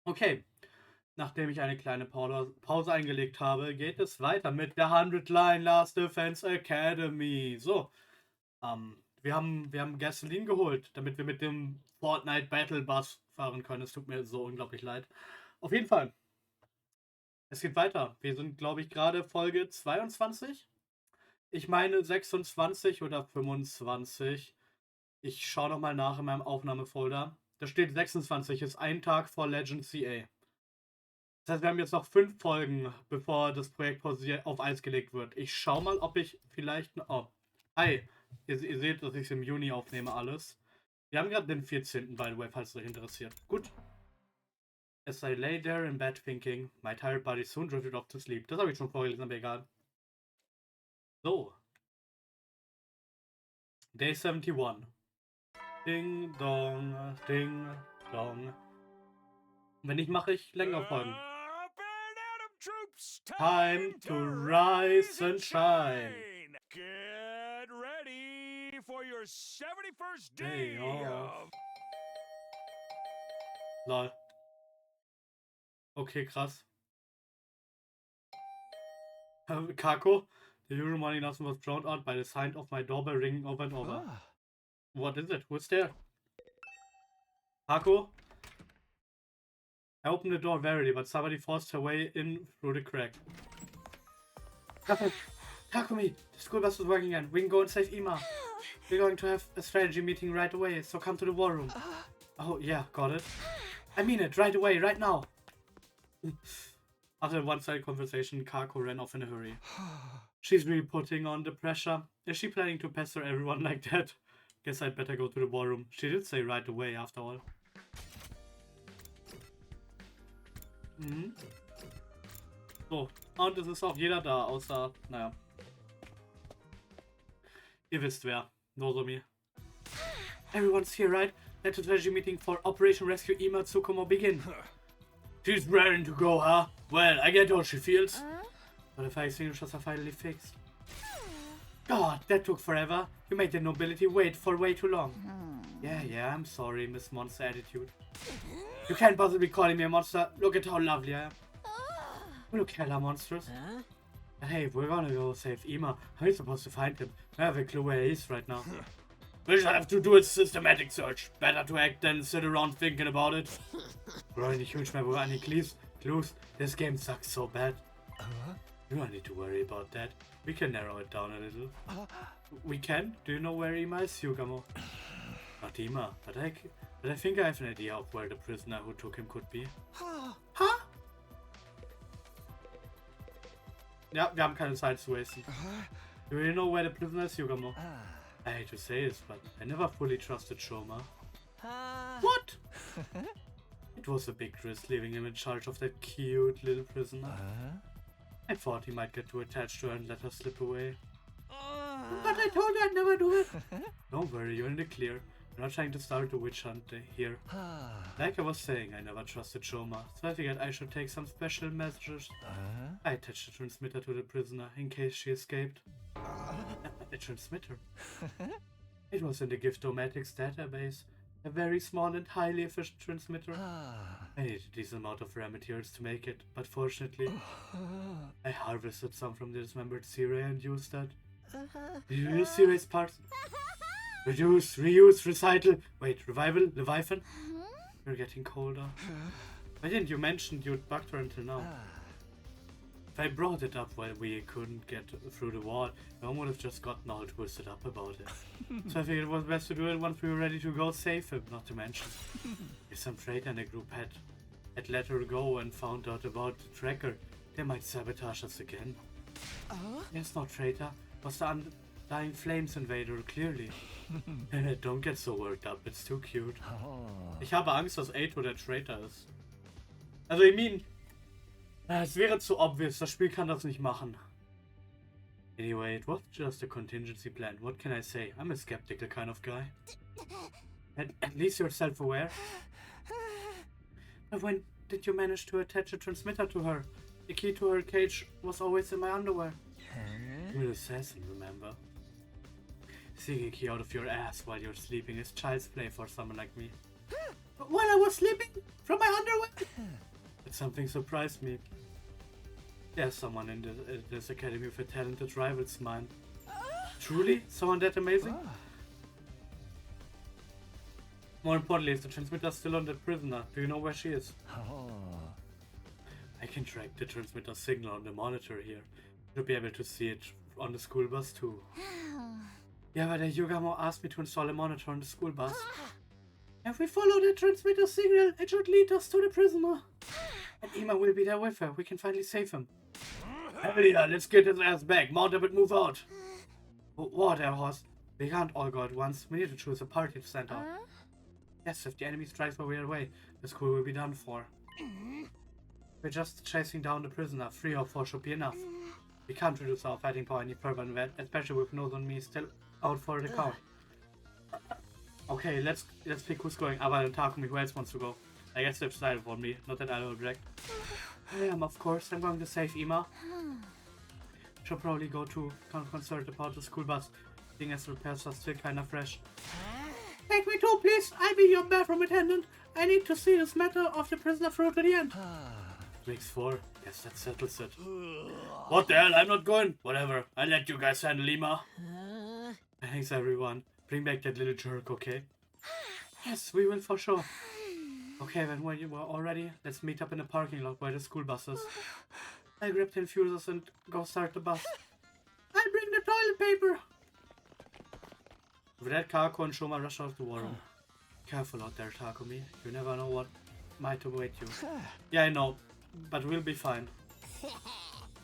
Okay, nachdem ich eine kleine Pause eingelegt habe, geht es weiter mit der 100 Line Last Defense Academy. So, wir haben Gasoline geholt, damit wir mit dem Fortnite Battle Bus fahren können. Es tut mir so unglaublich leid. Auf jeden Fall, es geht weiter. Wir sind, glaube ich, gerade Folge 22. Ich meine 26 oder 25. Ich schaue nochmal nach in meinem Aufnahmefolder. Da steht 26, ist ein Tag vor Legend CA. Das heißt, wir haben jetzt noch 5 Folgen, bevor das Projekt auf Eis gelegt wird. Ich schaue mal, ob ich vielleicht... Oh, hi. Ihr seht, dass ich es im Juni aufnehme, alles. Wir haben gerade den 14. by the way, falls es euch interessiert. Gut. As I lay there in bed thinking, my tired body soon drifted off to sleep. Das habe ich schon vorgelesen, aber egal. So. Day 71. Ding, dong, ding, dong. Wenn nicht, mache ich länger Folgen. Time to rise and shine. Get ready for your 71st Day day off. of... Lol. Okay, krass. Kako, the usual morning announcement was drowned out by the sound of my doorbell ringing over and over. What is it? Who's there? Kako? I opened the door warily, but somebody forced her way in through the crack. Takumi, the school bus is working again. We can go and save Ima. We're going to have a strategy meeting right away, so come to the war room. Oh, yeah, got it. I mean it, right away, right now. After a one-sided conversation, Kako ran off in a hurry. She's really putting on the pressure. Is she planning to pester everyone like that? Guess I'd better go to the war room. She did say right away, after all. Mhm. So, und es ist auch jeder da, außer, naja. Ihr wisst wer. Nozomi. Everyone's here, right? Let the strategy meeting for Operation Rescue Ima Tsukumo begin. She's raring to go, huh? Well, I get how she feels. But the fire extinguishers are finally fixed. God, that took forever. You made the nobility wait for way too long. Yeah, I'm sorry, Miss Monster Attitude. You can't possibly call me a monster. Look at how lovely I am. Look hella monstrous. Hey, we're gonna go save Ima. How are you supposed to find him? I have a clue where he is right now. We shall have to do a systematic search. Better to act than sit around thinking about it. We're already huge member of any clues. This game sucks so bad. You don't need to worry about that. We can narrow it down a little. We can? Do you know where Ima is, Yugamo? Not Ima, but I think I have an idea of where the prisoner who took him could be. Huh? Ja, wir haben keine Zeit zu wasten. Do you know where the prisoner is, Yugamo? I hate to say this, but I never fully trusted Shoma. What? It was a big risk leaving him in charge of that cute little prisoner. I thought he might get too attached to her and let her slip away. But I told you I'd never do it. Don't worry, you're in the clear. I'm not trying to start a witch hunt here. Like I was saying, I never trusted Shoma, so I figured I should take some special measures. I attached a transmitter to the prisoner in case she escaped. A transmitter? It was in the Gift-O-Matics database. A very small and highly efficient transmitter. I needed a decent amount of rare materials to make it, but fortunately, I harvested some from the dismembered Sea-Ray and used that. Did you use Sea-Ray's parts? Reduce, reuse, recycle. Wait, revival? Leviathan? You're getting colder. Why didn't you mention you'd bugged her until now? If I brought it up while we couldn't get through the wall, no one would have just gotten all twisted up about it. So I figured it was best to do it once we were ready to go save him, not to mention. If some traitor in the group had let her go and found out about the tracker, they might sabotage us again. Yes, no traitor. Was the Undying Flames Invader, clearly. Don't get so worked up, it's too cute. Ich habe Angst, dass Ato der Traitor ist. Also, ich meine, es wäre zu obvious, das Spiel kann das nicht machen. Anyway, it was just a contingency plan, what can I say? I'm a skeptical kind of guy. At least you're self-aware. But when did you manage to attach a transmitter to her? The key to her cage was always in my underwear. You're an assassin, remember? Seeking a key out of your ass while you're sleeping is child's play for someone like me. While I was sleeping? From my underwear? something surprised me. There's someone in this academy with a talented rival's mind. Truly? Someone that amazing? More importantly, is the transmitter still on that prisoner? Do you know where she is? I can track the transmitter signal on the monitor here. You'll be able to see it on the school bus too. Yeah, but the Yugamo asked me to install a monitor on the school bus. If we follow the transmitter signal, it should lead us to the prisoner. And Ima will be there with her. We can finally save him. Hell yeah, let's get his ass back. Mount up and move out. What, there, horse? We can't all go at once. We need to choose a party to send out. Yes, if the enemy strikes while we are away, the school will be done for. We're just chasing down the prisoner. 3 or 4 should be enough. We can't reduce our fighting power any further than that, especially with Northern me still out for the count. Okay, let's pick who's going. Other than Takumi, who else wants to go? I guess they've decided for me, not that I will object. I am, of course. I'm going to save Ima. Should probably go to concert about the school bus, seeing as repairs are still kinda fresh. Take me too, please. I'll be your bathroom attendant. I need to see this matter of the prisoner through to the end. Makes 4. Guess that settles it. What the hell? I'm not going. Whatever. I'll let you guys handle Ima. Thanks, everyone. Bring back that little jerk, okay? Yes, we will for sure. Okay, then when you are all ready, let's meet up in the parking lot by the school buses. I'll grab the infusers and go start the bus. I'll bring the toilet paper. With that, Kako and Shoma rush out of the war room. Careful out there, Takumi. You never know what might await you. Yeah, I know, but we'll be fine.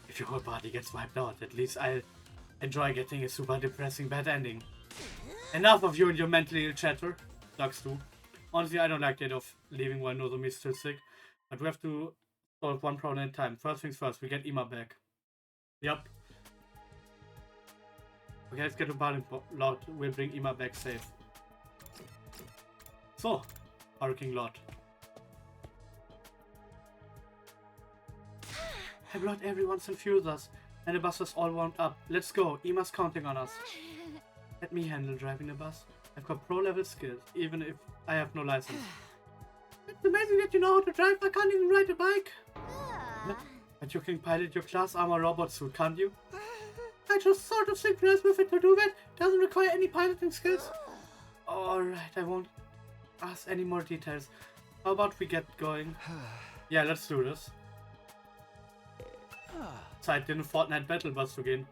If your whole party gets wiped out, at least I'll enjoy getting a super depressing bad ending. Enough of you and your mentally ill chatter. Sucks too. Honestly, I don't like the idea of leaving while Nozomi is still sick. But we have to solve one problem at a time. First things first, we get Ima back. Yup. Okay, let's get to parking lot. We'll bring Ima back safe. So, parking lot. I brought everyone's infusers, and the bus is all wound up. Let's go. Ima's counting on us. Let me handle driving the bus. I've got pro-level skills, even if I have no license. It's amazing that you know how to drive. I can't even ride a bike. But you can pilot your class armor robot suit, can't you? I just sort of synchronized with it to do that. Doesn't require any piloting skills. Alright, I won't ask any more details. How about we get going? Yeah, let's do this. Zeit, den Fortnite Battle Bus zu gehen.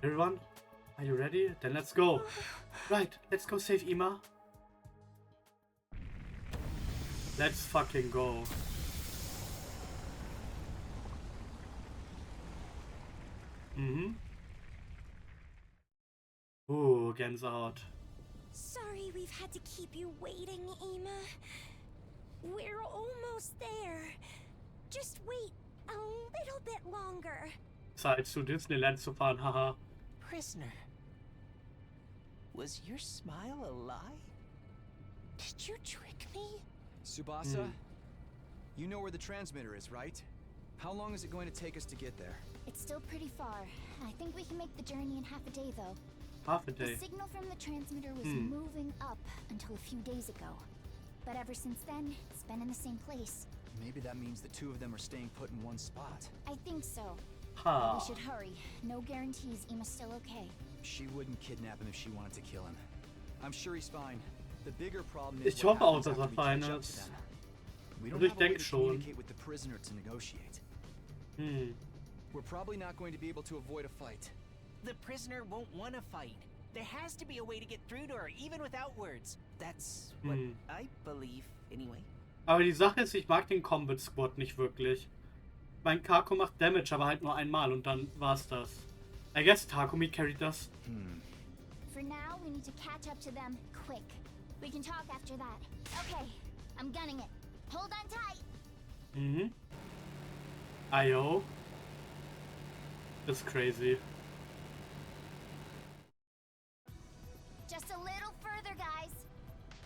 Everyone, are you ready? Then let's go. Right, let's go save Ima. Let's fucking go. Ooh, Gänsehaut. Sorry we've had to keep you waiting, Ima. We're almost there. Just wait a little bit longer. Zeit zu Disneyland zu fahren, haha. Prisoner, was your smile a lie? Did you trick me? Tsubasa, you know where the transmitter is, right? How long is it going to take us to get there? It's still pretty far. I think we can make the journey in half a day, though. Half a day. The signal from the transmitter was moving up until a few days ago. But ever since then, it's been in the same place. Maybe that means the two of them are staying put in one spot. I think so. Ha. We should hurry. No guarantees Ima's still okay. She wouldn't kidnap him if she wanted to kill him. I'm sure he's fine. The bigger problem is Ich what hoffe auch, happens dass after we fein catch up ist. to them. We don't Also ich have a way denke to schon. communicate with the prisoner to negotiate. We're probably not going to be able to avoid a fight. The prisoner won't want to fight. There has to be a way to get through to her, even without words. That's what I believe, anyway. Aber die Sache ist, ich mag den Combat Squad nicht wirklich. Mein Kako macht Damage, aber halt nur einmal und dann war's das. I guess Takumi carried das. For now, we need to catch up to them quick. We can talk after that. Okay, I'm gunning it. Hold on tight. Ayo. That's crazy. Just a little further, guys.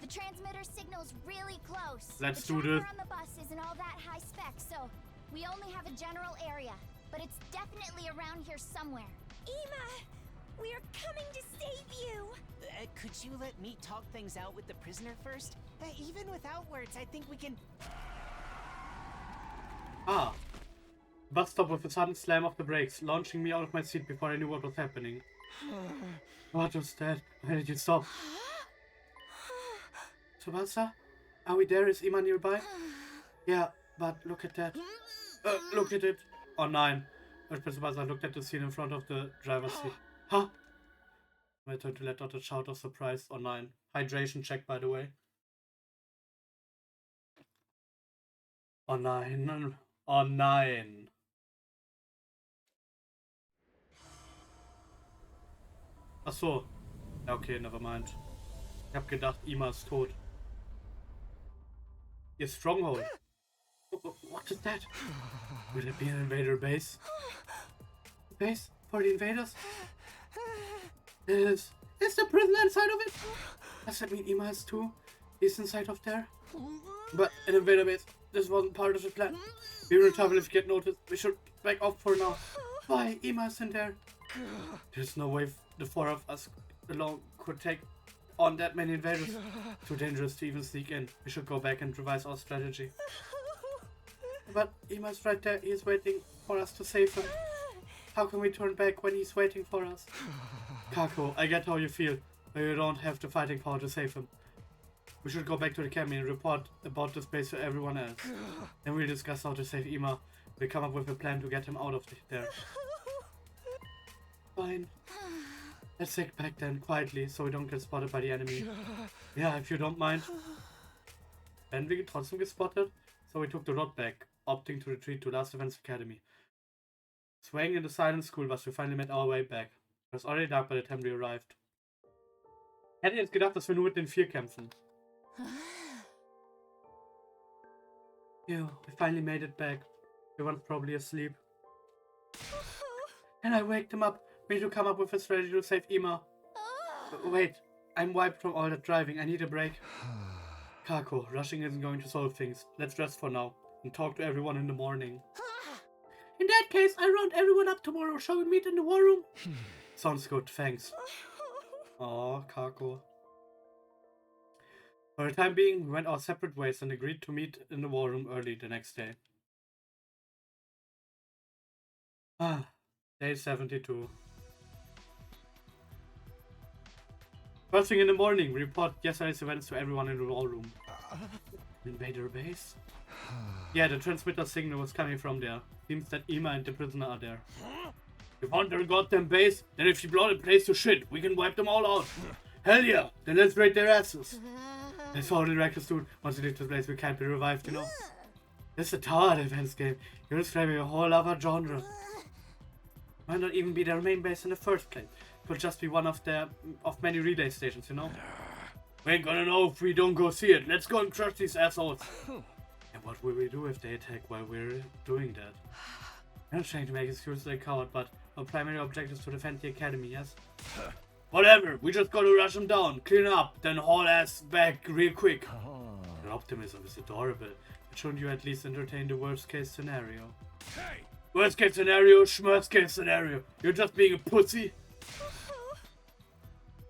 The transmitter signal's really close. Let's the do tracker this. on the bus isn't all that high spec, so we only have a general area. But it's definitely around here somewhere. Ima! We're coming to save you! Could you let me talk things out with the prisoner first? Even without words, I think we can... bus stopped with a sudden slam of the brakes, launching me out of my seat before I knew what was happening. What was that? Why did you stop? Tsubasa? Are we there? Is Ima nearby? Yeah, but look at that. Look at it. Oh, 9. Tsubasa looked at the scene in front of the driver's seat. Huh? I turned to let out a shout of surprise. Oh, 9. Hydration check, by the way. Oh, 9. Oh, 9. Ach so. Okay, never mind. Ich hab gedacht, Ima ist tot. Ihr Stronghold. What is that? Will it be an invader base? Base for the invaders? Is the prisoner inside of it? Does that mean Ima is too? He's inside of there? But an invader base. This wasn't part of the plan. We will travel if we get noticed. We should back off for now. Why? Ima is in there. There's no way the 4 of us alone could take on that many invaders. Too dangerous to even sneak in. We should go back and revise our strategy. But Ima's right there. He's waiting for us to save him. How can we turn back when he's waiting for us? Kako, I get how you feel, but you don't have the fighting power to save him. We should go back to the academy and report about this place to everyone else. Then we'll discuss how to save Ima. We'll come up with a plan to get him out of there. Fine. Let's take back then, quietly, so we don't get spotted by the enemy. Yeah, if you don't mind. Werden wir trotzdem gespotted? So we took the road back, opting to retreat to Last Defense Academy. Swaying in the silent school bus, we finally made our way back. It was already dark by the time we arrived. Hätte jetzt gedacht, dass wir nur mit den 4 kämpfen. Phew, we finally made it back. Everyone's probably asleep. And I waked him up. We need to come up with a strategy to save Ima. Wait, I'm wiped from all that driving. I need a break. Kako, rushing isn't going to solve things. Let's rest for now and talk to everyone in the morning. In that case, I'll round everyone up tomorrow. Shall we meet in the war room? Sounds good, thanks. Aw, Kako. For the time being, we went our separate ways and agreed to meet in the war room early the next day. Day 72. First thing in the morning, we report yesterday's events to everyone in the war room. Invader base? Yeah, the transmitter signal was coming from there. Seems that Ima and the prisoner are there. You found their goddamn base? Then if you blow the place to shit, we can wipe them all out. Hell yeah! Then let's raid their asses. I saw the reckless dude. Once you leave this place, we can't be revived, you know? This is a tower defense game. You're describing a whole other genre. Might not even be their main base in the first place. Could just be one of many relay stations, you know? We ain't gonna know if we don't go see it. Let's go and crush these assholes. And what will we do if they attack while we're doing that? I'm not trying to make excuses like a coward, but our primary objective is to defend the academy, yes? Whatever, we just gotta rush them down, clean up, then haul ass back real quick. Your optimism is adorable, but shouldn't you at least entertain the worst case scenario? Hey! Worst case scenario, schmerz case scenario. You're just being a pussy.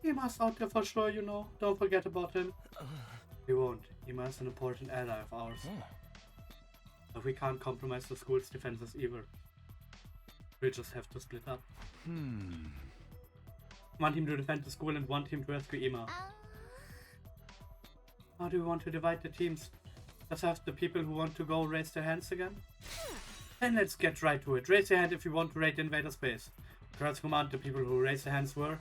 Ima's out there for sure, you know. Don't forget about him. We won't. Ima's an important ally of ours. But we can't compromise the school's defenses either. We'll just have to split up. One team to defend the school and one team to rescue Ima. How do we want to divide the teams? Just have the people who want to go raise their hands again? Then let's get right to it. Raise your hand if you want to raid the invader space. Girls command the people who raised their hands were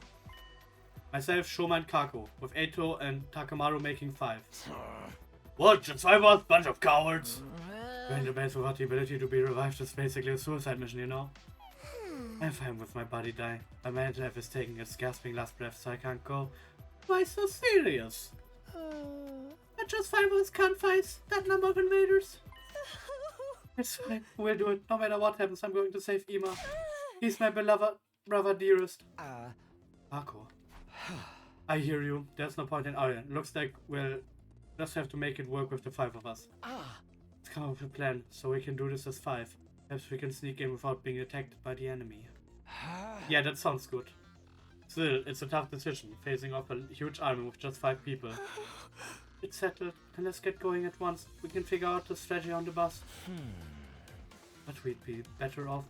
myself, Shoma and Kako, with Eito and Takamaru making 5. What? Just 5 of us? Bunch of cowards! We're in the base without the ability to be revived is basically a suicide mission, you know? I'm fine with my body dying. My mental health is taking its gasping last breath, so I can't go. Why so serious? But just 5 of us can't fight that number of invaders. It's fine, we'll do it. No matter what happens, I'm going to save Ima. He's my beloved brother dearest. Ako. I hear you. There's no point in arguing. Looks like we'll just have to make it work with the 5 of us. Let's come up with a plan, so we can do this as 5. Perhaps we can sneak in without being attacked by the enemy. Yeah, that sounds good. Still, it's a tough decision, facing off a huge army with just 5 people. It's settled, and let's get going at once. We can figure out the strategy on the bus. But we'd be better off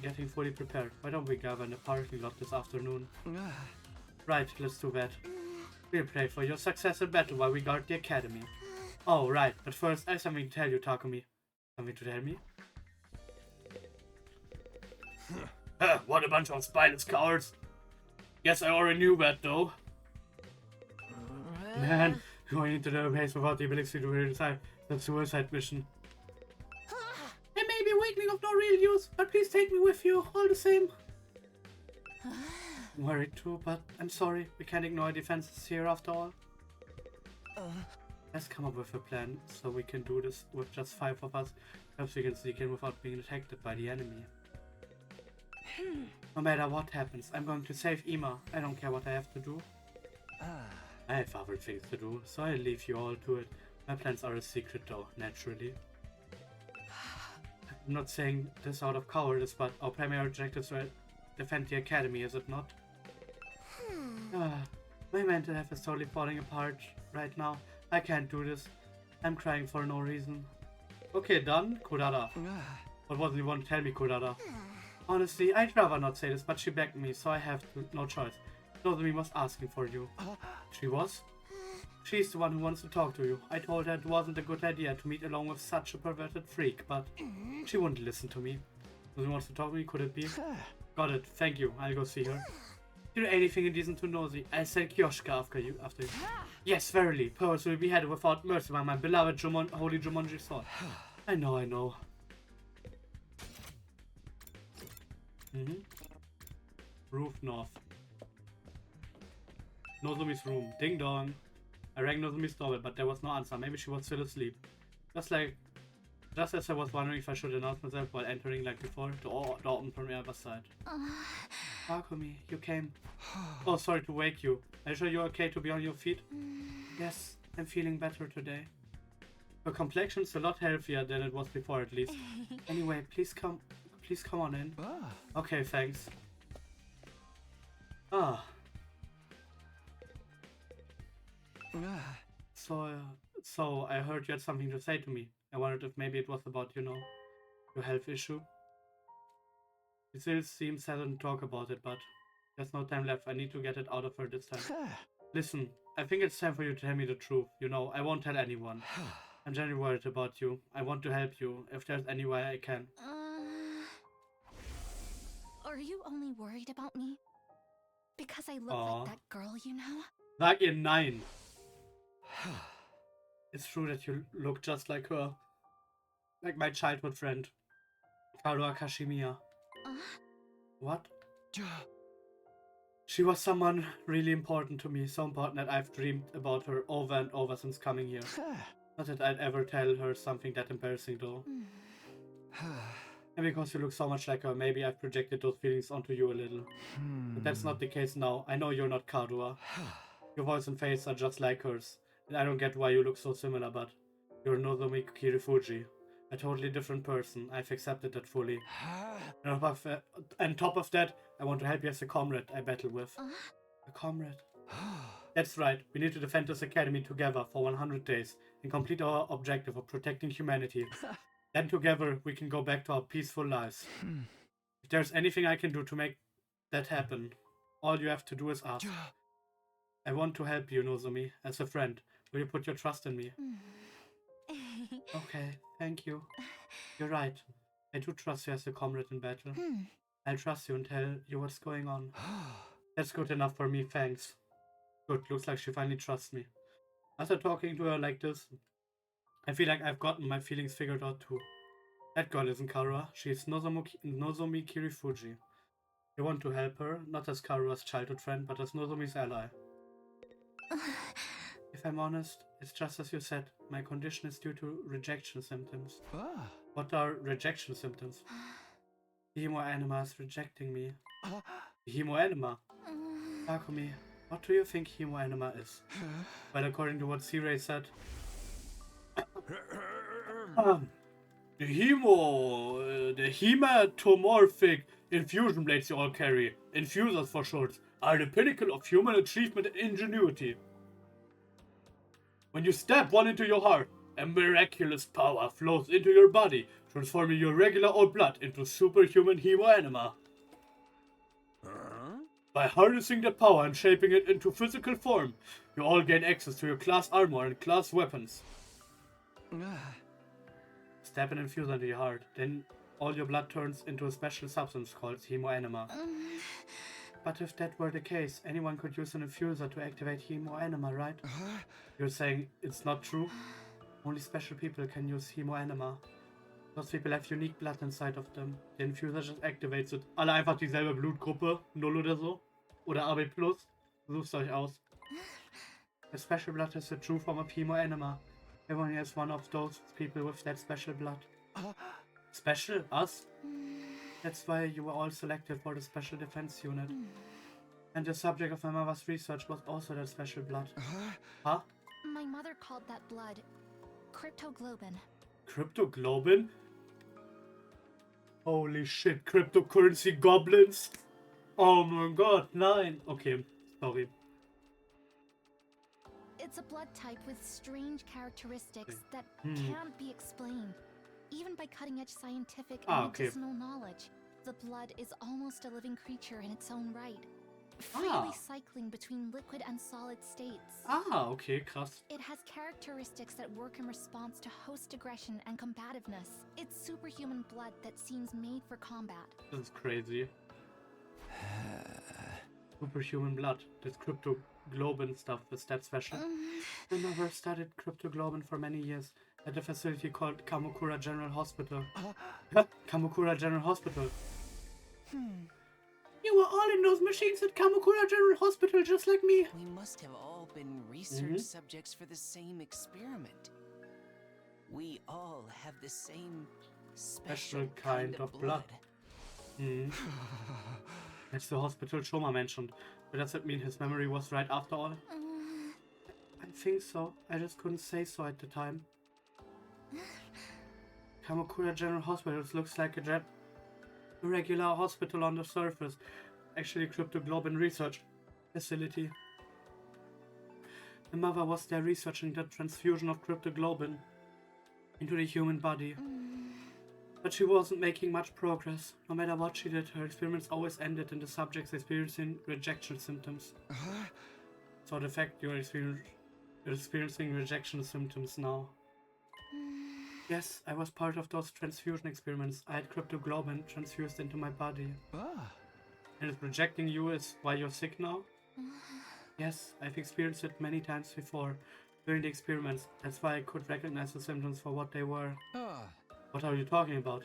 getting fully prepared. Why don't we gather in the parking lot this afternoon? Right, let's do that. We'll pray for your success in battle while we guard the academy. Oh, right, but first I have something to tell you, Takumi. Something to tell me? What a bunch of spineless cowards. Guess I already knew that, though. Man, going into the base without the ability to redesign the suicide mission. It may be a weakling of no real use, but please take me with you, all the same. I'm worried too, but I'm sorry. We can't ignore defenses here after all. Let's come up with a plan so we can do this with just 5 of us. Perhaps we can sneak in without being detected by the enemy. No matter what happens, I'm going to save Ima. I don't care what I have to do. I have other things to do, so I'll leave you all to it. My plans are a secret though, naturally. I'm not saying this out of cowardice, but our primary objective is to defend the academy, is it not? My mental health is totally falling apart right now. I can't do this. I'm crying for no reason. Okay, done. Kodada. What was it you want to tell me, Kodada? Honestly, I'd rather not say this, but she begged me, so I have no choice. Nozomi was asking for you. She was? She's the one who wants to talk to you. I told her it wasn't a good idea to meet along with such a perverted freak, but she wouldn't listen to me. Nozomi wants to talk to me, could it be? Got it, thank you. I'll go see her. Do anything indecent to Nozi. I'll send Kyoshika after you. Yes, verily. Pearls will be beheaded without mercy by my beloved holy Jumonji sword. I know. Roof north. Nozomi's room. Ding dong. I rang Nozomi's doorbell, but there was no answer. Maybe she was still asleep. Just as I was wondering if I should announce myself while entering like before, the door opened from the other side. Takumi, you came. Oh, sorry to wake you. Are you sure you're okay to be on your feet? Yes, I'm feeling better today. Your complexion's a lot healthier than it was before, at least. Anyway, please come on in. Okay, thanks. So I heard you had something to say to me. I wondered if maybe it was about, your health issue. It still seems hesitant to talk about it, but there's no time left. I need to get it out of her this time. Listen, I think it's time for you to tell me the truth. I won't tell anyone. I'm genuinely worried about you. I want to help you, if there's any way I can. Are you only worried about me? Because I look like that girl, Sag ihr nein. It's true that you look just like her. Like my childhood friend, Karuha Kashimiya. What? She was someone really important to me, so important that I've dreamed about her over and over since coming here. Not that I'd ever tell her something that embarrassing though. And because you look so much like her, maybe I've projected those feelings onto you a little. But that's not the case now. I know you're not Karuha. Your voice and face are just like hers. And I don't get why you look so similar, but you're Nozomi Kirifuji. A totally different person. I've accepted that fully. And on top of that, I want to help you as a comrade I battle with. A comrade? That's right. We need to defend this academy together for 100 days and complete our objective of protecting humanity. Then together we can go back to our peaceful lives. If there's anything I can do to make that happen, all you have to do is ask. I want to help you, Nozomi, as a friend. Will you put your trust in me? Okay, thank you. You're right. I do trust you as a comrade in battle. I'll trust you and tell you what's going on. That's good enough for me, thanks. Good, looks like she finally trusts me. After talking to her like this, I feel like I've gotten my feelings figured out too. That girl isn't Karuha, she's Nozomi Kirifuji. You want to help her, not as Karuha's childhood friend, but as Nozomi's ally. If I'm honest, it's just as you said. My condition is due to rejection symptoms. What are rejection symptoms? The Hemo Anima is rejecting me. The Hemo Anima? Takumi, what do you think Hemo Anima is? Well, according to what C-Ray said... the hematomorphic infusion blades you all carry, infusers for short, are the pinnacle of human achievement and ingenuity. When you stab one into your heart, a miraculous power flows into your body, transforming your regular old blood into superhuman hemoanima. By harnessing that power and shaping it into physical form, you all gain access to your class armor and class weapons. Stab an infuser into your heart, then all your blood turns into a special substance called hemoanima. But if that were the case, anyone could use an infuser to activate hemoanima, right? You're saying it's not true? Only special people can use hemoanima. Those people have unique blood inside of them. Der Infuser just activates it. Alle einfach dieselbe Blutgruppe, 0 oder so. Oder AB+. Sucht's euch aus. A special blood is the true form of hemoanima. Everyone has one of those people with that special blood. Special? Us? That's why you were all selected for the Special Defense Unit. And the subject of my mother's research was also that special blood. Huh? My mother called that blood cryptoglobin. Cryptoglobin? Holy shit, cryptocurrency goblins? Oh my god, nein. Okay, sorry. It's a blood type with strange characteristics that can't be explained, even by cutting-edge scientific and medicinal knowledge. The blood is almost a living creature in its own right, freely cycling between liquid and solid states. Okay, krass. It has characteristics that work in response to host aggression and combativeness. It's superhuman blood that seems made for combat. This is crazy. Superhuman blood. This cryptoglobin stuff, is that special? My mother studied cryptoglobin for many years at a facility called Kamakura General Hospital. Kamakura General Hospital. You were all in those machines at Kamakura General Hospital, just like me. We must have all been research subjects for the same experiment. We all have the same special kind of blood. That's the hospital Shoma mentioned. But does it mean his memory was right after all? I think so. I just couldn't say so at the time. Kamakura General Hospital looks like a regular hospital on the surface. Actually, cryptoglobin research facility. My mother was there researching the transfusion of cryptoglobin into the human body. But she wasn't making much progress. No matter what she did, her experiments always ended in the subjects experiencing rejection symptoms. So the fact you're experiencing rejection symptoms now. Yes, I was part of those transfusion experiments. I had cryptoglobin transfused into my body. And it's rejecting you is why you're sick now? Yes, I've experienced it many times before during the experiments. That's why I could recognize the symptoms for what they were. What are you talking about?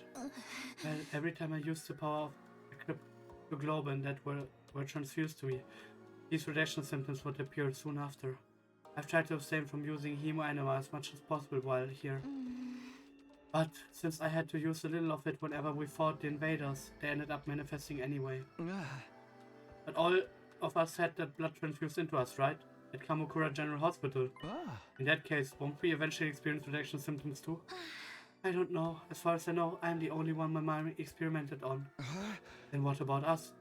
Well, every time I used the power of the cryptoglobin that were transfused to me, these rejection symptoms would appear soon after. I've tried to abstain from using hemoanima as much as possible while here. But since I had to use a little of it whenever we fought the invaders, they ended up manifesting anyway. But all of us had that blood transfused into us, right? At Kamakura General Hospital. In that case, won't we eventually experience rejection symptoms too? I don't know. As far as I know, I'm the only one my mom experimented on. Then what about us?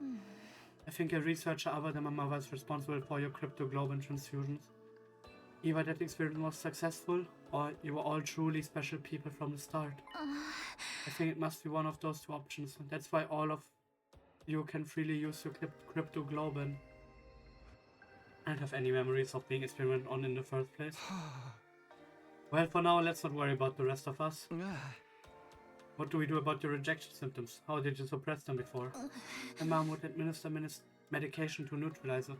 I think a researcher other than my mother is responsible for your cryptoglobin transfusions. Either that experiment was successful, or you were all truly special people from the start. I think it must be one of those two options. That's why all of you can freely use your cryptoglobin. I don't have any memories of being experimented on in the first place. Well, for now, let's not worry about the rest of us. What do we do about your rejection symptoms? How did you suppress them before? My mom would administer medication to neutralize it,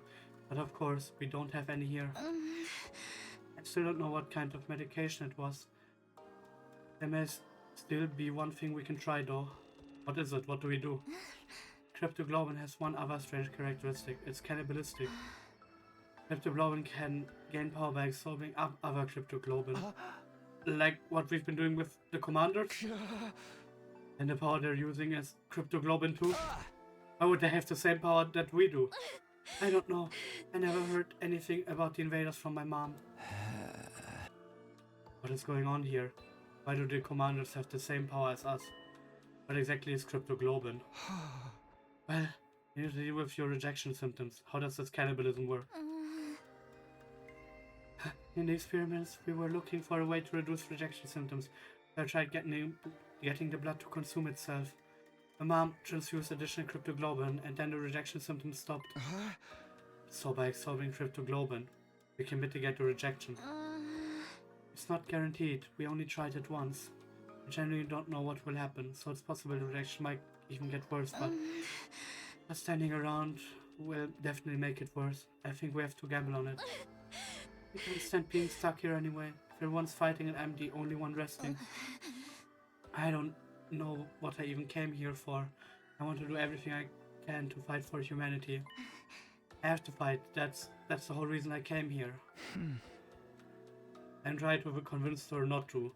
but of course, we don't have any here. I still don't know what kind of medication it was. There may still be one thing we can try though. What is it? What do we do? Cryptoglobin has one other strange characteristic. It's cannibalistic. Cryptoglobin can gain power by absorbing up other cryptoglobin. Like what we've been doing with the commanders. And the power they're using is cryptoglobin too. Why would they have the same power that we do? I don't know. I never heard anything about the invaders from my mom. What is going on here? Why do the commanders have the same power as us? What exactly is cryptoglobin? Well, you need to deal with your rejection symptoms. How does this cannibalism work? In the experiments, we were looking for a way to reduce rejection symptoms. I tried getting the blood to consume itself. My mom transfused additional cryptoglobin, and then the rejection symptoms stopped. So by absorbing cryptoglobin, we can mitigate the rejection. It's not guaranteed. We only tried it once. We genuinely don't know what will happen, so it's possible the rejection might even get worse, but just standing around will definitely make it worse. I think we have to gamble on it. We can't stand being stuck here anyway. If everyone's fighting and I'm the only one resting. I don't know what I even came here for. I want to do everything I can to fight for humanity. I have to fight. That's the whole reason I came here. And try to convince her not to.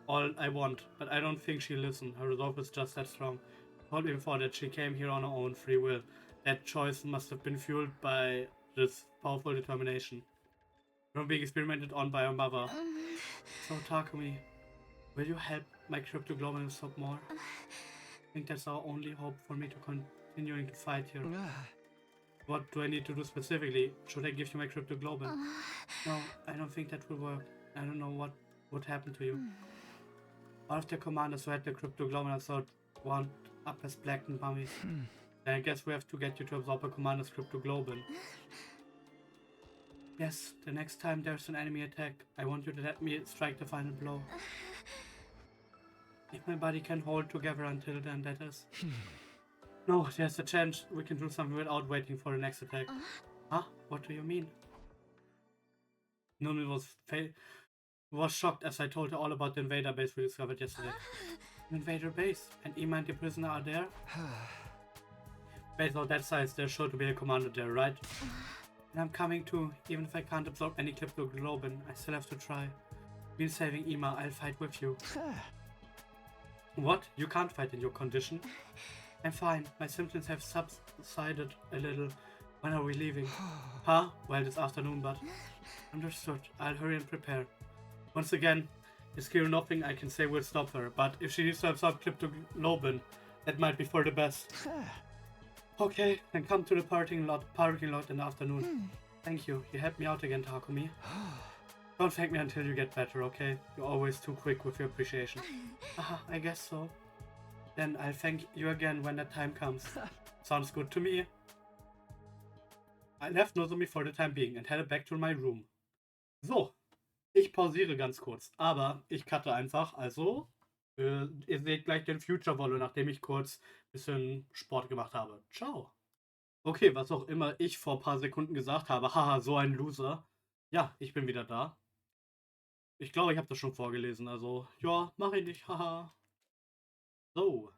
All I want, but I don't think she'll listen. Her resolve is just that strong. I told me before that she came here on her own free will. That choice must have been fueled by this powerful determination. From being experimented on by her mother. So Takumi, will you help my cryptoglobin stop more? I think that's our only hope for me to continuing to fight here. What do I need to do specifically? Should I give you my cryptoglobin? No, I don't think that will work. I don't know what would happen to you. All of the commanders who had the cryptoglobin I thought wound up as blackened mummies. Then I guess we have to get you to absorb a commander's cryptoglobin. Yes, the next time there's an enemy attack, I want you to let me strike the final blow. If my body can hold together until then, that is. No, there's a chance we can do something without waiting for the next attack. Huh? What do you mean? Numi was shocked as I told her all about the Invader base we discovered yesterday. An Invader base? And Ima and the prisoner are there? Based on that size, there's sure to be a commander there, right? And I'm coming too. Even if I can't absorb any cryptoglobin, I still have to try. Been saving Ima, I'll fight with you. What? You can't fight in your condition? I'm fine. My symptoms have subsided a little. When are we leaving? Huh? Well, this afternoon, but... Understood. I'll hurry and prepare. Once again, there's clearly nothing I can say will stop her, but if she needs to absorb cryptoglobin, that might be for the best. Okay, then come to the parking lot in the afternoon. Thank you. You helped me out again, Takumi. Don't thank me until you get better, okay? You're always too quick with your appreciation. I guess so. Then I'll thank you again when that time comes. Sounds good to me. I left Nozomi for the time being and headed back to my room. So, ich pausiere ganz kurz, aber ich cutte einfach, also ihr seht gleich den Future-Wolle, nachdem ich kurz ein bisschen Sport gemacht habe. Ciao. Okay, was auch immer ich vor ein paar Sekunden gesagt habe, haha, so ein Loser. Ja, ich bin wieder da. Ich glaube, ich habe das schon vorgelesen, also, ja, mach ich nicht, haha. So.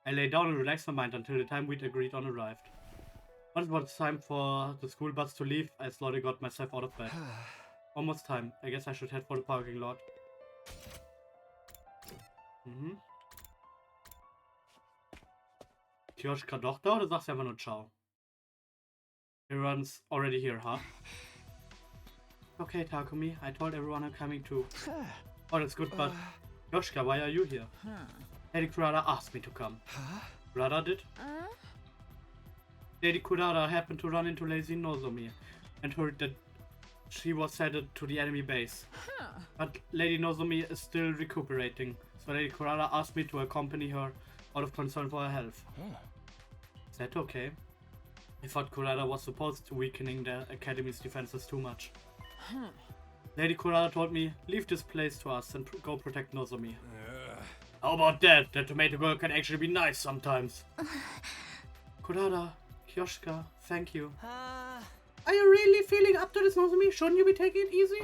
I lay down and relaxed my mind until the time we'd agreed on arrived. Once it was time for the school bus to leave, I slowly got myself out of bed. Almost time. I guess I should head for the parking lot. Kioska doch da oder sagst du einfach nur ciao? Everyone's already here, huh? Okay, Takumi, I told everyone I'm coming too. Oh, that's good, but... Yoshika, why are you here? Lady Kurada asked me to come. Kurada did? Lady Kurada happened to run into Lady Nozomi and heard that she was headed to the enemy base. But Lady Nozomi is still recuperating, so Lady Kurada asked me to accompany her out of concern for her health. Is that okay? I thought Kurada was supposed to weakening the Academy's defenses too much. Lady Kurada told me, leave this place to us and go protect Nozomi. How about that? That tomato girl can actually be nice sometimes. Kurada, Kyoshika, thank you. Are you really feeling up to this, Nozomi? Shouldn't you be taking it easy?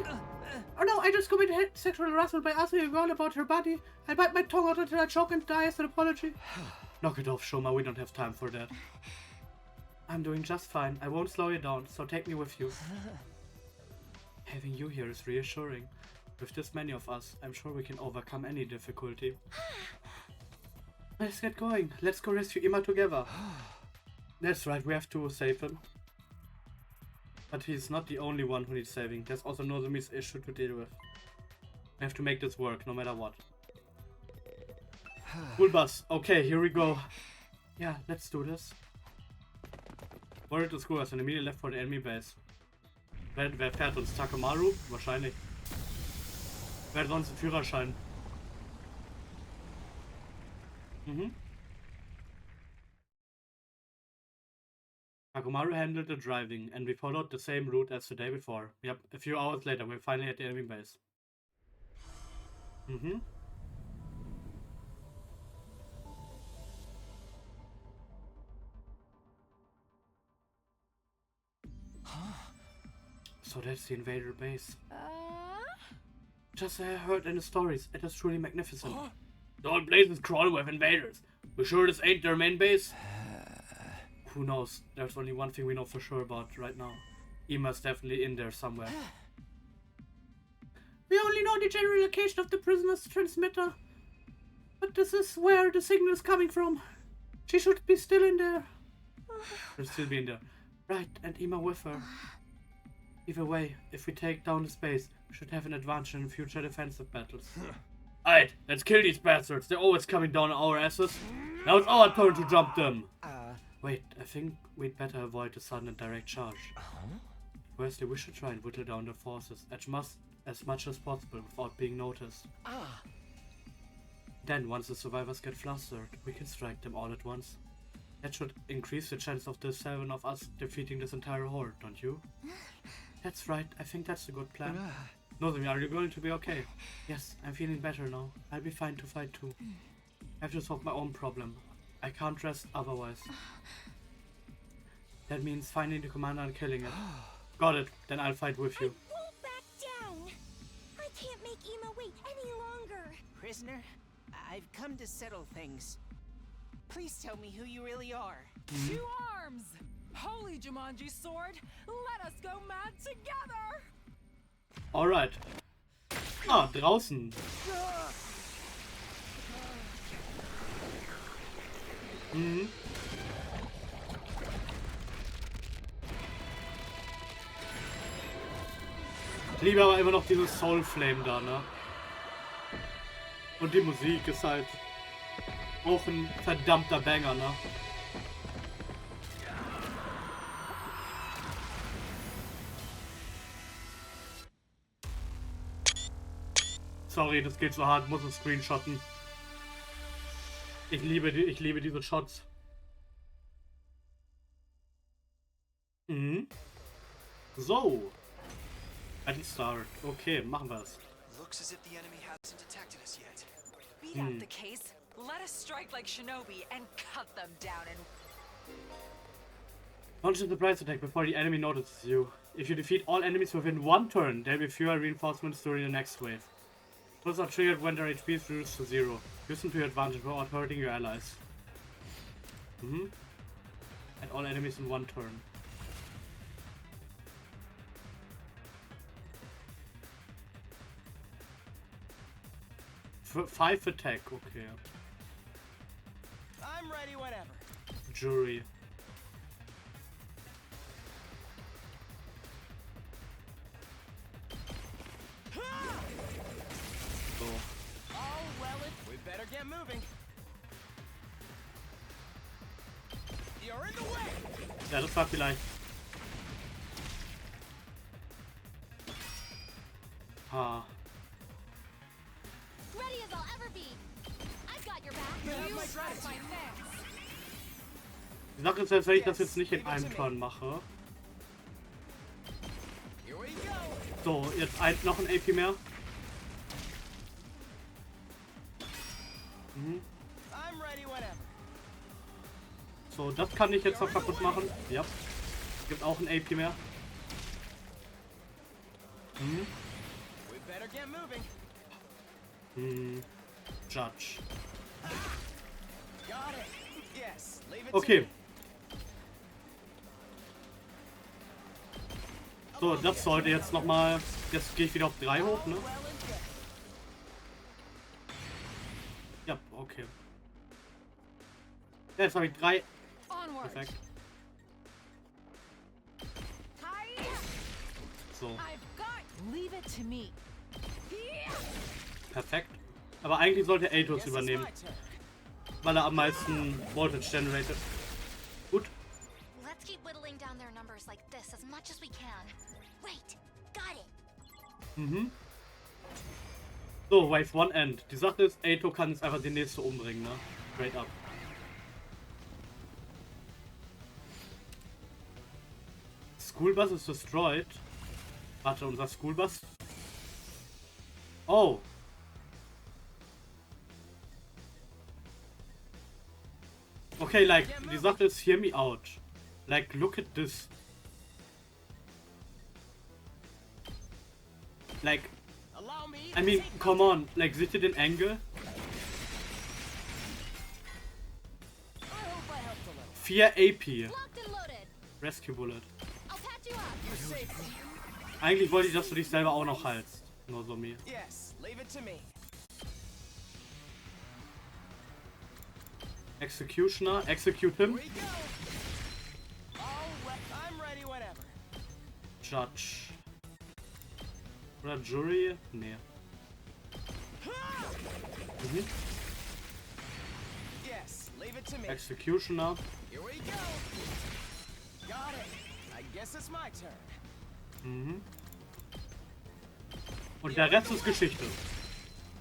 Oh no, I just committed sexual harassment by asking a girl about her body. I bite my tongue out until I choke and die as an apology. Knock it off, Shoma, we don't have time for that. I'm doing just fine. I won't slow you down, so take me with you. Having you here is reassuring. With this many of us, I'm sure we can overcome any difficulty. Let's get going. Let's go rescue Ima together. That's right, we have to save him. But he's not the only one who needs saving. There's also Nozomi's issue to deal with. We have to make this work, no matter what. School bus. Okay, here we go. Yeah, let's do this. Boarded the school bus and immediately left for the enemy base. Wer fährt uns? Takemaru? Wahrscheinlich. Wer hat sonst einen Führerschein? Mhm. Takemaru handled the driving, and we followed the same route as the day before. Yep, a few hours later, we're finally at the enemy base. Mhm. So that's the Invader base. Just heard in the stories. It is truly magnificent. The whole place is crawling with invaders. We sure this ain't their main base? Who knows? There's only one thing we know for sure about right now. Ima's definitely in there somewhere. We only know the general location of the prisoner's transmitter. But this is where the signal is coming from. She should be still in there. Should still be in there. Right, and Ima with her. Either way, if we take down the space, we should have an advantage in future defensive battles. Alright, let's kill these bastards. They're always coming down on our asses. Now it's our turn to jump them. Wait, I think we'd better avoid the sudden and direct charge. Firstly, we should try and whittle down the forces as much as possible without being noticed. Then, once the survivors get flustered, we can strike them all at once. That should increase the chance of the 7 of us defeating this entire horde, don't you? That's right, I think that's a good plan. Nozomi, are you going to be okay? Yes, I'm feeling better now. I'll be fine to fight too. I have to solve my own problem. I can't rest otherwise. That means finding the commander and killing it. Got it, then I'll fight with you. I won't back down. I can't make Ima wait any longer. Prisoner, I've come to settle things. Please tell me who you really are. 2 arms! Holy Jumanji sword! Let us go mad together! Alright. Ah, draußen. Mhm. Ich liebe aber immer noch dieses Soul Flame da, ne? Und die Musik ist halt auch ein verdammter Banger, ne? Sorry, das geht so hart, muss es screenshotten. Ich liebe diese Shots. Mhm. So. Battle start. Okay, machen wir es. Looks as if the enemy hasn't detected us yet. Be that the case, let us strike like shinobi and cut them down and... Launch a surprise attack before the enemy notices you. If you defeat all enemies within 1 turn, there will be fewer reinforcements during the next wave. Those are triggered when their HP is reduced to 0. Use them to your advantage without hurting your allies. And all enemies in 1 turn. For 5 attack, okay. I'm ready whenever. Jury. So. Oh, well, we better get moving. You're in the way. Ja, das war vielleicht. Ha. Ready as I'll ever be. I've got your back. You strike my next. Die Sache ist, selbst wenn ich das jetzt nicht in einem Turn mache. Here we go. So, jetzt noch ein AP mehr. I'm ready whenever. So, das kann ich jetzt noch kaputt machen. Ja. Gibt auch ein AP mehr. We better get moving. Judge. Got it. Yes, leave it Okay. So, das sollte jetzt nochmal. Jetzt gehe ich wieder auf 3 hoch, ne? Ja, okay. Ja, jetzt habe ich 3. Onward. Perfekt. So, I've got. Leave it to me. perfekt. Aber eigentlich sollte Atos Guess it's übernehmen, my turn. weil er am meisten Voltage generated. Gut. Let's keep whittling down their numbers like this as much as we can. Right. Got it. Mhm. So, Wave 1 End. Die Sache ist, Ato kann jetzt einfach den nächsten umbringen, ne? Straight up. School Bus is destroyed. Warte, unser School Bus? Oh. Okay, like, die Sache ist, hear me out. Like, look at this. Like, I mean, come on. Like, seht ihr den Angle? 4 AP. Locked and loaded. Rescue Bullet. I'll patch you up. Eigentlich wollte ich, dass du dich selber auch noch heilst. Nur so mir. Yes, leave it to me. Executioner, execute him. Here we go. I'm ready whenever. Judge. Oder Jury? Nee. Mhm. Yes, leave it to me. Executioner. Here we go. Got it. I guess it's my turn. Mhm. Und der Rest ist Geschichte.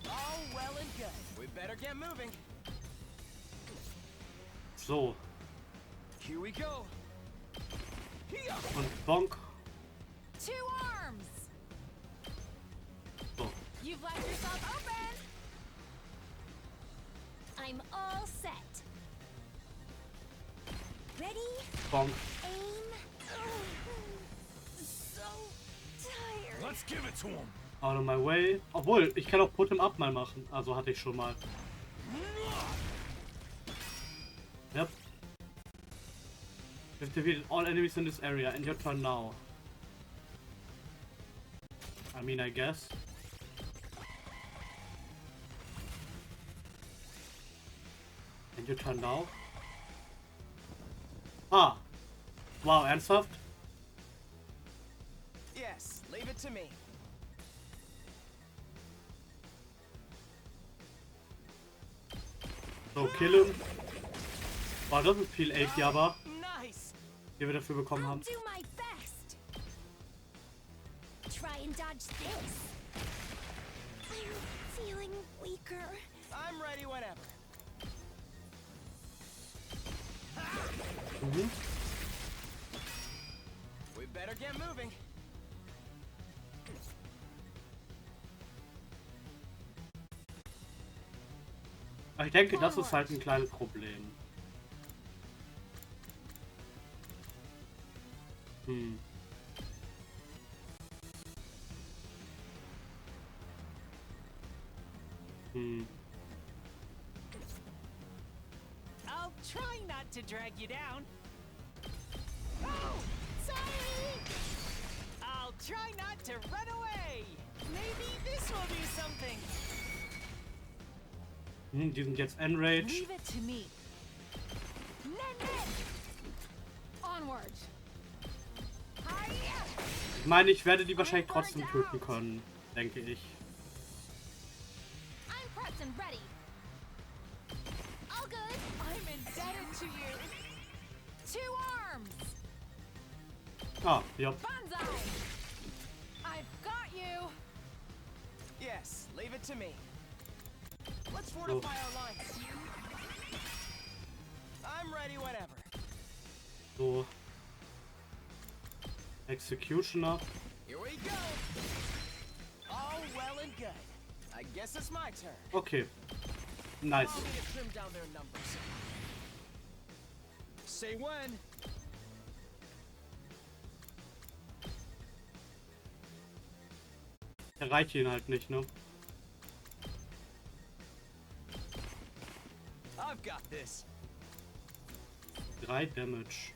All well and good. We better get moving. So. Here we go. Und bonk. 2 arms. So. You've left yourself open. I'm all set. Ready? Bonk. Aim. So tired. Let's give it to him. Out of my way. Obwohl, ich kann auch Put him up mal machen. Also hatte ich schon mal. Yep. You've defeated all enemies in this area and your turn now. I mean, I guess. And your turn now. Ah. Wow, ernsthaft? Yes, leave it to me. So, kill him. Wow, das ist viel AP, aber Nice. die wir dafür bekommen I'll haben. do my best. Try and dodge this. I'm feeling weaker. I'm ready whenever. Mhm. We better get moving. Aber ich denke, das ist halt ein kleines Problem. Hm. Hm. I'll try not to drag you down. Oh, sorry. I'll try not to run away. Maybe this will do something. Hm, die sind jetzt enraged. Leave it to me. Onward. Ich meine, ich werde die wahrscheinlich trotzdem töten können, denke ich. I'm prepped and ready. All good. I'm indebted to you. 2 arms. Ah, ja. Banzai. I've got you. Yes, leave it to me. Let's fortify our lines. I'm ready whenever. So. Executioner. Here we go. All well and good. I guess it's my turn. Okay. Nice. I'll need to trim down their numbers. Say when. Erreicht ihn halt nicht, ne? I've got this. 3 Damage.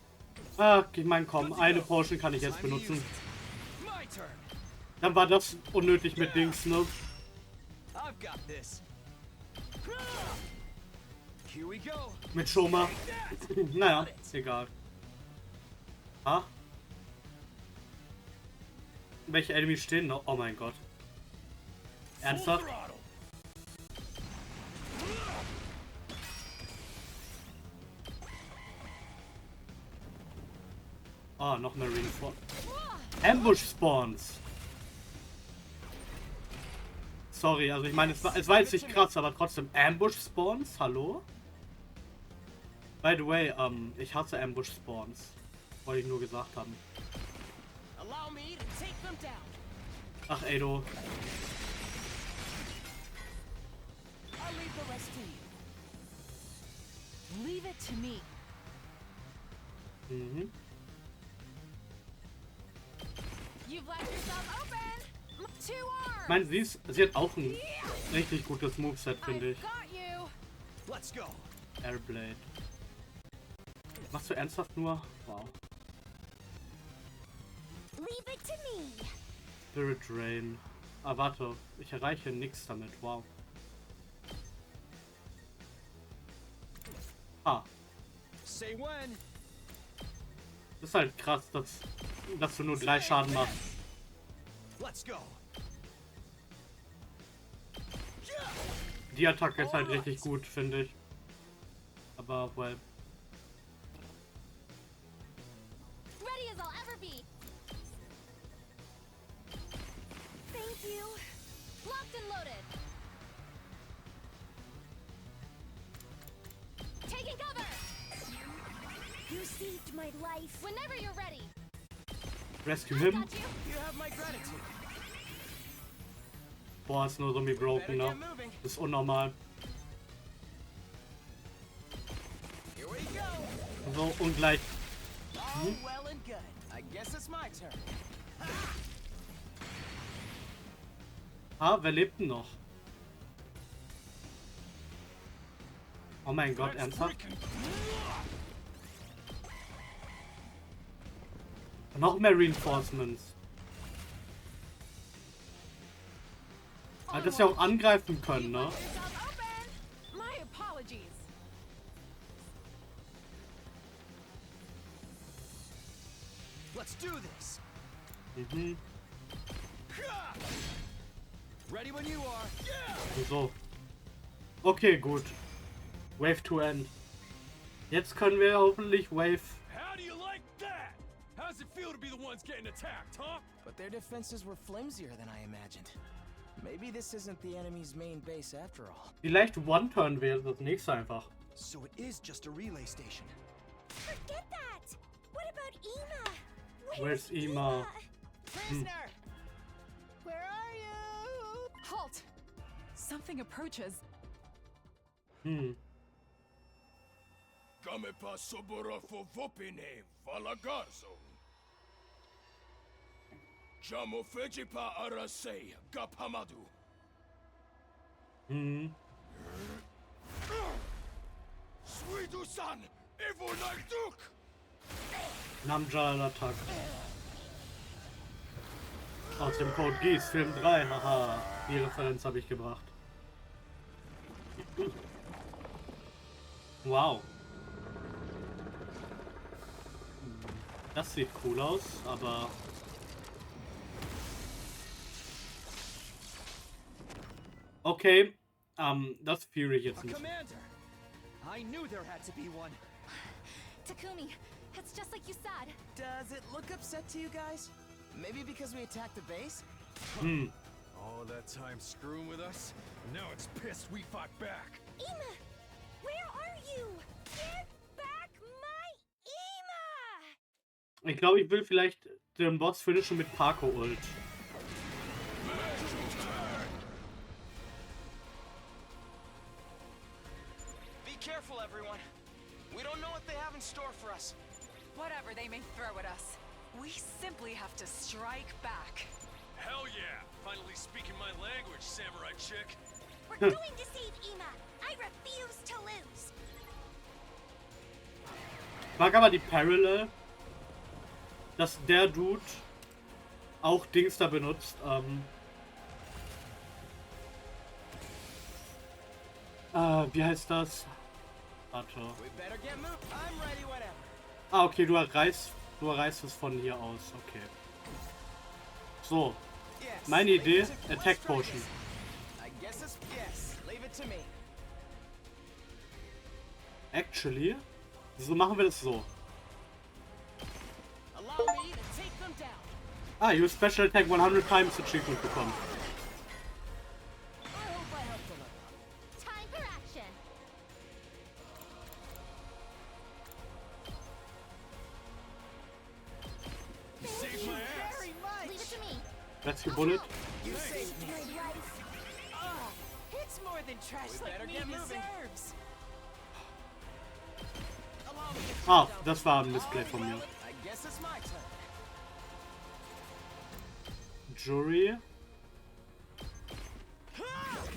Ah, ich meine, komm, eine Potion kann ich jetzt benutzen. My turn. Dann war das unnötig mit Dings, ne? I've got this. Here we go. Mit Schoma. Naja, egal. Ah? Welche Enemies stehen noch? Oh mein Gott. Ernsthaft? Ah, noch mehr Reinforcement. Ambush Spawns. Sorry, also ich meine, es war jetzt nicht krass, aber trotzdem Ambush Spawns, hallo? By the way, ich hasse Ambush Spawns. Wollte ich nur gesagt haben. Ach, ey, du. Leave it to me. Mhm. You've left yourself open. Two arms. Ich meine, sie hat auch ein richtig gutes Moveset, finde ich. Got you. Let's go. Airblade. Machst du ernsthaft nur? Wow. Leave it to me. Spirit Drain. Ah, warte. Ich erreiche nichts damit. Wow. Ah. Say when. Das ist halt krass, dass du nur 3 Schaden machst. Let's go. Die Attacke ist halt richtig gut, finde ich. Aber, well. Ready as I'll ever be. Thank you. Locked and loaded. Taking cover. You saved my life. Whenever you're ready. Rescue him. Got you. You have my gratitude. Boah, ist nur Zombie broken, ne? Das ist unnormal. Here we go. So, und gleich. All well and good. I guess it's my turn. Ah, wer lebt denn noch? Oh mein Gott, ernsthaft? Noch mehr Reinforcements. Ah, dass sie auch angreifen können, ne? Yourself open. My apologies. Let's do this. Mhm. Ready when you are. So. Okay, gut. Wave to end. Jetzt können wir hoffentlich Wave. How do you like that? How does it feel to be the ones getting attacked, huh? But their defenses were flimsier than I imagined. Maybe this isn't the enemy's main base after all. Vielleicht One-Turn wäre das nächste einfach. So it is just a relay station. Forget that. What about Ema? Where's Ema? Prisoner. Where are you? Halt. Something approaches. Hm. Come pa sobora fo vopine, valagarzo. Jamo feji pa arasei, gapamadu. Hm. Sweetu-san, evo nagduk. Namjal-Attack. Aus dem Code Geass, Film 3, haha. Die Referenz habe ich gebracht. Wow. Das sieht cool aus, aber... Okay, das führe ich jetzt nicht. Commander, I knew there had to be one. Takumi, it's just like you said. Does it look upset to you guys? Maybe because we attacked the base? Hm. All that time screwing with us, now it's pissed we fought back. Ema, where are you? Give back my Ema! Ich glaube, ich will vielleicht den Boss finishen mit Parko Ult. Be careful, everyone. We don't know what they have in store for us. Whatever they may throw at us, we simply have to strike back. Hell yeah! Finally speaking my language, samurai chick. We're going to save Ema. I refuse to lose. Ich mag aber die Parallel, dass der Dude auch Dings da benutzt. Wie heißt das? Warte. We better get moving. I'm ready whenever. Ah, okay, du erreichst es von hier aus. Okay. So. Yes. Meine Idee, Let's Attack try Potion. this. I guess it's yes. Leave it to me. Actually, so machen wir das so. Allow me to take them down. Ah, use special attack 100 times achievement bekommen. Time for action. You saved my ass. Very much. Leave it to me. That's your bullet. You saved my life. It's more than trash We like better me get moving. deserves. Allow me to Ah, down. das war ein Missplay von mir. I guess it's my turn. Jury.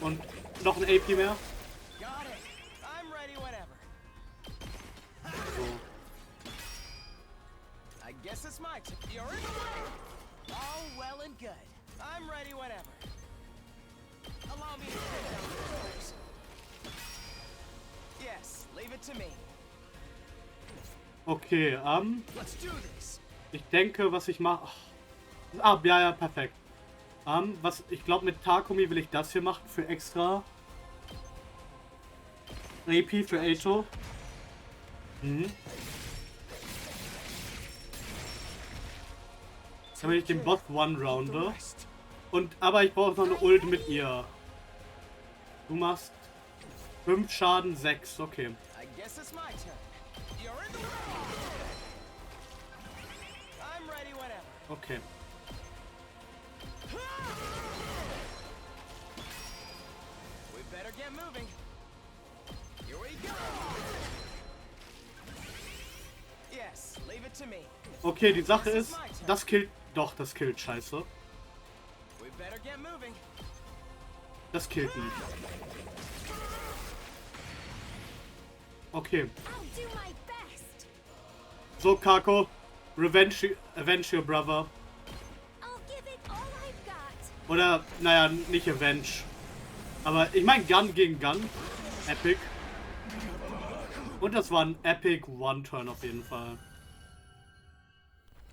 Und noch ein AP mehr. Got it. I'm ready whenever. So. I guess it's my turn. You're in the way. All well and good. I'm ready whenever. Allow me to take down the doors. Yes, leave it to me. Okay, Let's do this. ich denke, was ich mache... Ah, ja, ja, perfekt. Was ich glaube, mit Takumi will ich das hier machen für extra AP für Eito. Mhm. Damit ich den Boss one-rounde. Und, aber ich brauche noch eine Ult mit ihr. Du machst 5 Schaden, 6, okay. I guess it's my turn. You're in the way. I'm ready whenever. Okay. We better get moving. Here we go. Yes, leave it to me. Okay, die Sache ist, das killt... Doch, das killt, scheiße. We better get moving. Das killt nicht. Okay. I'll do my best. So, Kako. Avenge your brother. I'll give it all I've got. Oder, naja, nicht Avenge. Aber ich meine Gun gegen Gun. Epic. Und das war ein Epic One-Turn auf jeden Fall.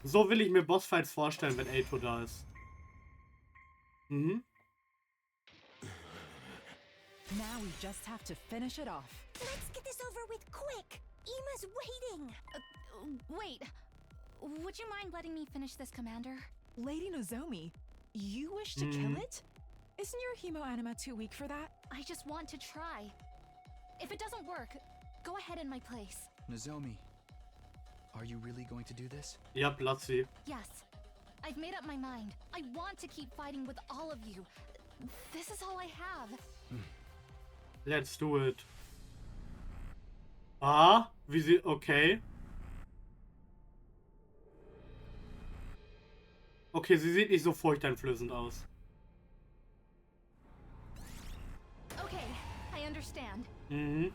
So will ich mir Bossfights vorstellen, wenn Eito da ist. Mhm. Now we just have to finish it off. Let's get this over with quick. Ima's waiting. Wait. Would you mind letting me finish this, Commander? Lady Nozomi, you wish to kill it? Isn't your hemo anima too weak for that? I just want to try. If it doesn't work, go ahead in my place. Nozomi, are you really going to do this? Ja, Platzi. Yes. I've made up my mind. I want to keep fighting with all of you. This is all I have. Let's do it. Ah, wie sie... Okay. Okay, sie sieht nicht so furchteinflößend aus. Okay, I understand. Mhm.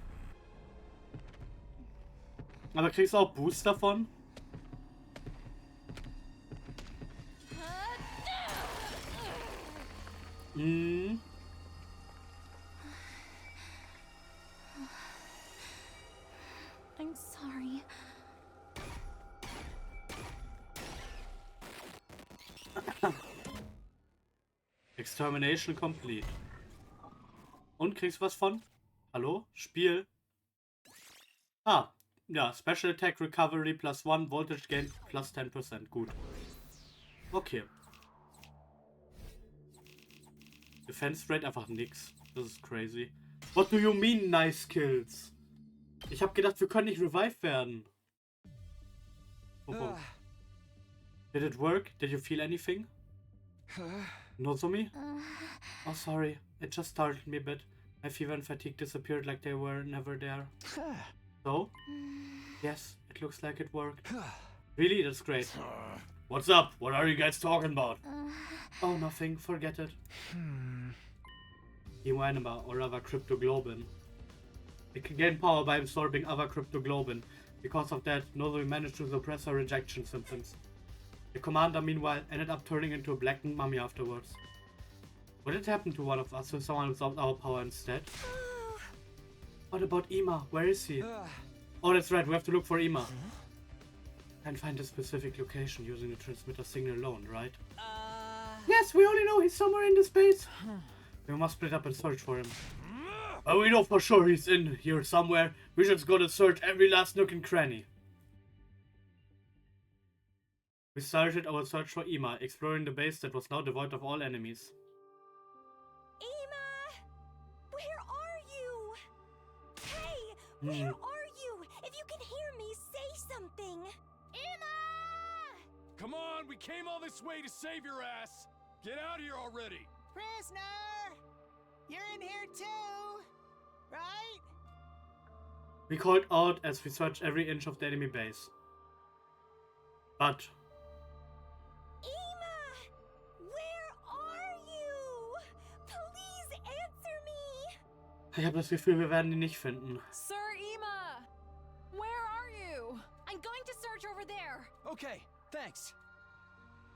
Aber kriegst du auch Boost davon? Mhm. I'm sorry. Extermination complete. Und kriegst was von? Hallo? Spiel? Ah, ja. Special Attack Recovery +1, Voltage Gain +10%. Gut. Okay. Defense Rate einfach nix. Das ist crazy. What do you mean, nice kills? Ich hab gedacht, wir können nicht revived werden. Oh. Did it work? Did you feel anything? Nozomi? Oh, sorry. It just startled me a bit. My fever and fatigue disappeared like they were never there. So? Yes, it looks like it worked. Really? That's great. What's up? What are you guys talking about? Oh, nothing. Forget it. Hemo anima, or other cryptoglobin. It can gain power by absorbing other cryptoglobin. Because of that, Nozomi managed to suppress her rejection symptoms. The commander, meanwhile, ended up turning into a blackened mummy afterwards. What did happen to one of us if someone absorbed our power instead? What about Ima? Where is he? Oh, that's right, we have to look for Ima. And find a specific location using the transmitter signal alone, right? Yes, we only know he's somewhere in the space. We must split up and search for him. Oh, we know for sure he's in here somewhere. We just gotta search every last nook and cranny. We started our search for Ima, exploring the base that was now devoid of all enemies. Ima! Where are you? Hey! Where are you? If you can hear me, say something! Ima! Come on, we came all this way to save your ass! Get out here already! Prisoner! You're in here too, right? We called out as we searched every inch of the enemy base. But Ima! Where are you? Please answer me! ich habe das Gefühl, wir werden ihn nicht finden. Sir Ima! Where are you? I'm going to search over there. Okay, thanks.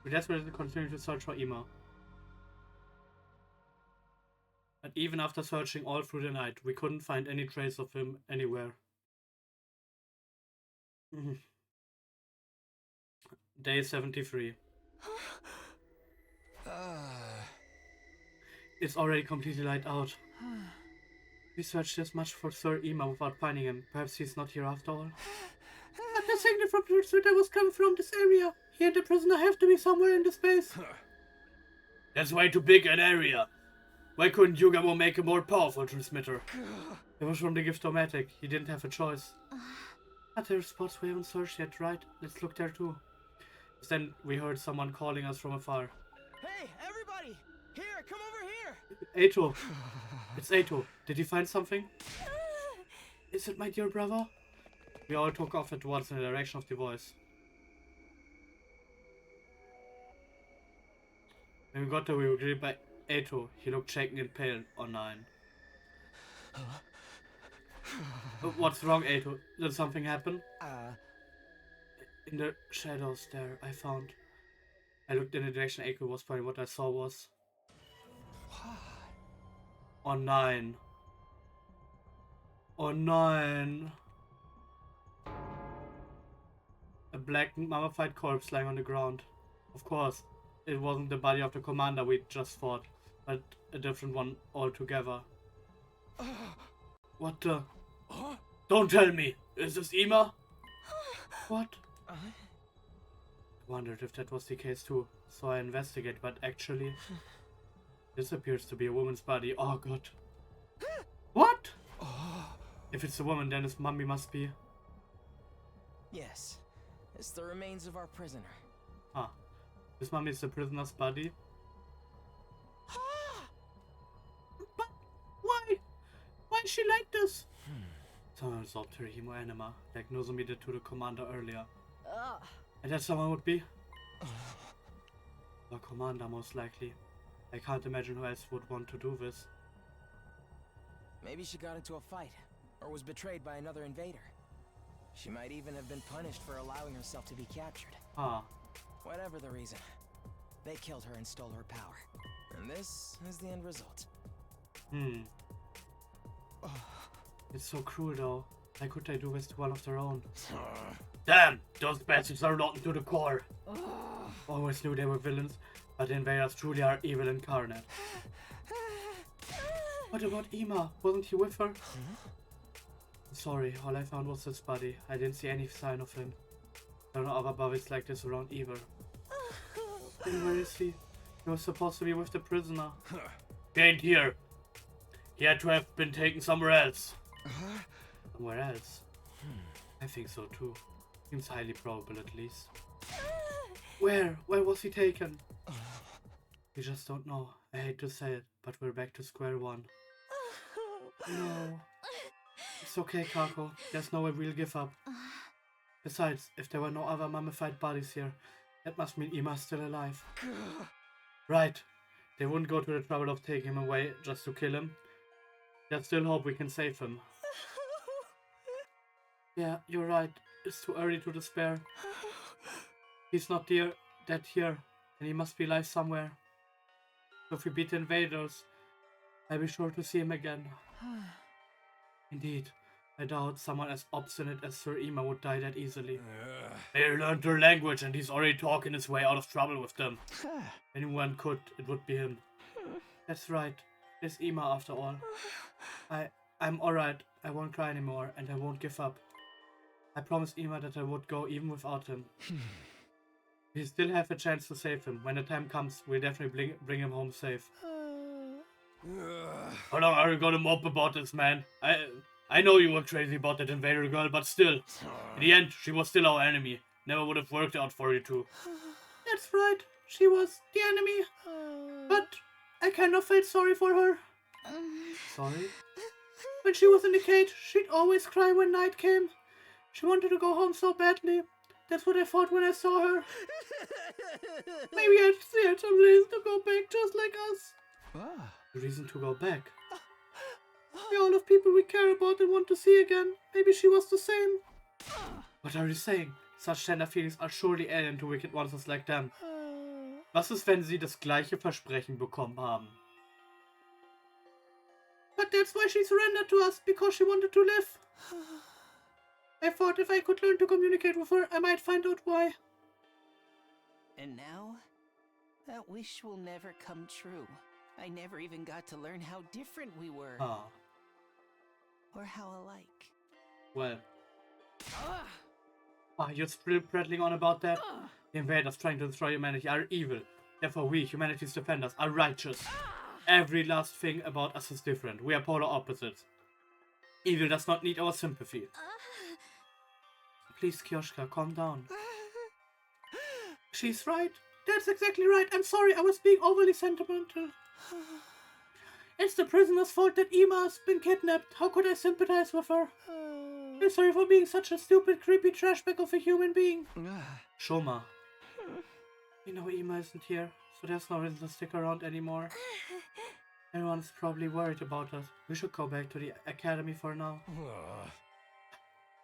We desperately continued to search for Ima. But even after searching all through the night, we couldn't find any trace of him anywhere. Day 73. It's already completely light out. We searched as much for Sir Ima without finding him. Perhaps he's not here after all. But the signal from the transmitter was coming from this area. He and the prisoner have to be somewhere in this space. That's way too big an area. Why couldn't Yugamo make a more powerful transmitter? It was from the Gift-O-Matic. He didn't have a choice. But there are spots we haven't searched yet, right? Let's look there too. Then we heard someone calling us from afar. Hey, everybody! Here, come over here! Eito. It's Eito. Did you find something? Is it my dear brother? We all took off at once in the direction of the voice. When we got there, we were greeted by Eito. He looked shaken and pale. Oh, nine. What's wrong, Eito? Did something happen? In the shadows there, I found. I looked in the direction Eito was pointing. What I saw was... Oh, nine. Oh, nine. A black mummified corpse lying on the ground. Of course, it wasn't the body of the commander we just fought, but a different one altogether. What the? Don't tell me! Is this Ima? What? I wondered if that was the case too, so I investigated, but actually... This appears to be a woman's body. Oh god. What? If it's a woman, then his mummy must be... Yes, it's the remains of our prisoner. Ah. This mummy is the prisoner's body? But why? Why is she like this? Someone absorbed her hemo-anima, like Nozomi did to the commander earlier. And that someone would be? The commander, most likely. I can't imagine who else would want to do this. Maybe she got into a fight, or was betrayed by another invader. She might even have been punished for allowing herself to be captured. Ah. Whatever the reason, they killed her and stole her power. And this is the end result. It's so cruel though. Why could they do this to one of their own? Damn! Those bastards are rotten to the core! Always knew they were villains, but the invaders truly are evil incarnate. What about Ima? Wasn't he with her? Sorry, all I found was his body. I didn't see any sign of him. There are no other bodies like this around either. Then where is he? He was supposed to be with the prisoner. He ain't here. He had to have been taken somewhere else. Somewhere else? I think so too. Seems highly probable at least. Where? Where was he taken? We just don't know. I hate to say it, but we're back to square one. No. It's okay, Kako. There's no way we'll give up. Besides, if there were no other mummified bodies here, that must mean Ima's still alive. Right. They wouldn't go to the trouble of taking him away just to kill him. There's still hope we can save him. Yeah, you're right. It's too early to despair. He's not dead here, and he must be alive somewhere. So if we beat the invaders, I'll be sure to see him again. Indeed, I doubt someone as obstinate as Sir Ima would die that easily. They learned their language and he's already talking his way out of trouble with them. Anyone could, it would be him. That's right, it's Ima after all. I'm alright, I won't cry anymore and I won't give up. I promised Ima that I would go even without him. We still have a chance to save him. When the time comes, we'll definitely bring him home safe. How long are you gonna mope about this, man? I know you were crazy about that Invader girl, but still. In the end, she was still our enemy. Never would have worked out for you two. That's right. She was the enemy. But I kind of felt sorry for her. Sorry? When she was in the cage, she'd always cry when night came. She wanted to go home so badly. That's what I thought when I saw her. Maybe I had some reason to go back just like us. A reason to go back? We're all of people we care about and want to see again. Maybe she was the same. What are you saying? Such tender feelings are surely alien to wicked monsters like them. Was ist, wenn sie das gleiche Versprechen bekommen haben? But that's why she surrendered to us, because she wanted to live. I thought if I could learn to communicate with her, I might find out why. And now, that wish will never come true. I never even got to learn how different we were. Or how alike. Well. You're still prattling on about that? The invaders trying to destroy humanity are evil. Therefore we, humanity's defenders, are righteous. Every last thing about us is different. We are polar opposites. Evil does not need our sympathy. Please, Kioshka, calm down. She's right. That's exactly right. I'm sorry, I was being overly sentimental. It's the prisoner's fault that Ima has been kidnapped. How could I sympathize with her? I'm sorry for being such a stupid, creepy trashbag of a human being. Shoma. You know Ima isn't here, so there's no reason to stick around anymore. Everyone's probably worried about us. We should go back to the academy for now.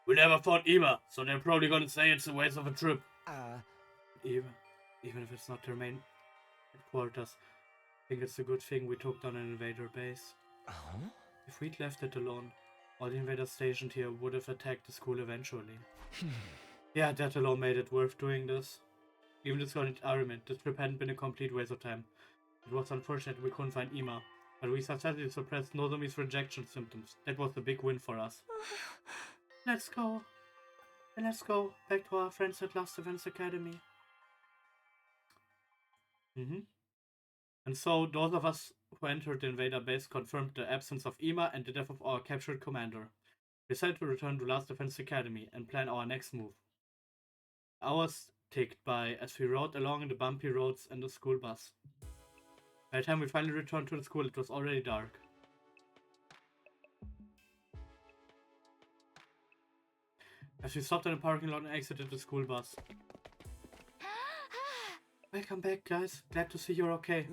We never fought Ima, so they're probably gonna say it's a waste of a trip. Even if it's not their main headquarters, I think it's a good thing we took down an invader base. If we'd left it alone, all the invaders stationed here would have attacked the school eventually. Yeah, that alone made it worth doing this. Even this argument, this trip hadn't been a complete waste of time. It was unfortunate we couldn't find Ima, but we successfully suppressed Nozomi's rejection symptoms. That was the big win for us. Let's go. And let's go back to our friends at Last Defense Academy. And so, those of us who entered the invader base confirmed the absence of Ima and the death of our captured commander. We decided to return to Last Defense Academy and plan our next move. Hours ticked by as we rode along the bumpy roads in the school bus. By the time we finally returned to the school, it was already dark. As we stopped in the parking lot and exited the school bus. Welcome back, guys. Glad to see you're okay.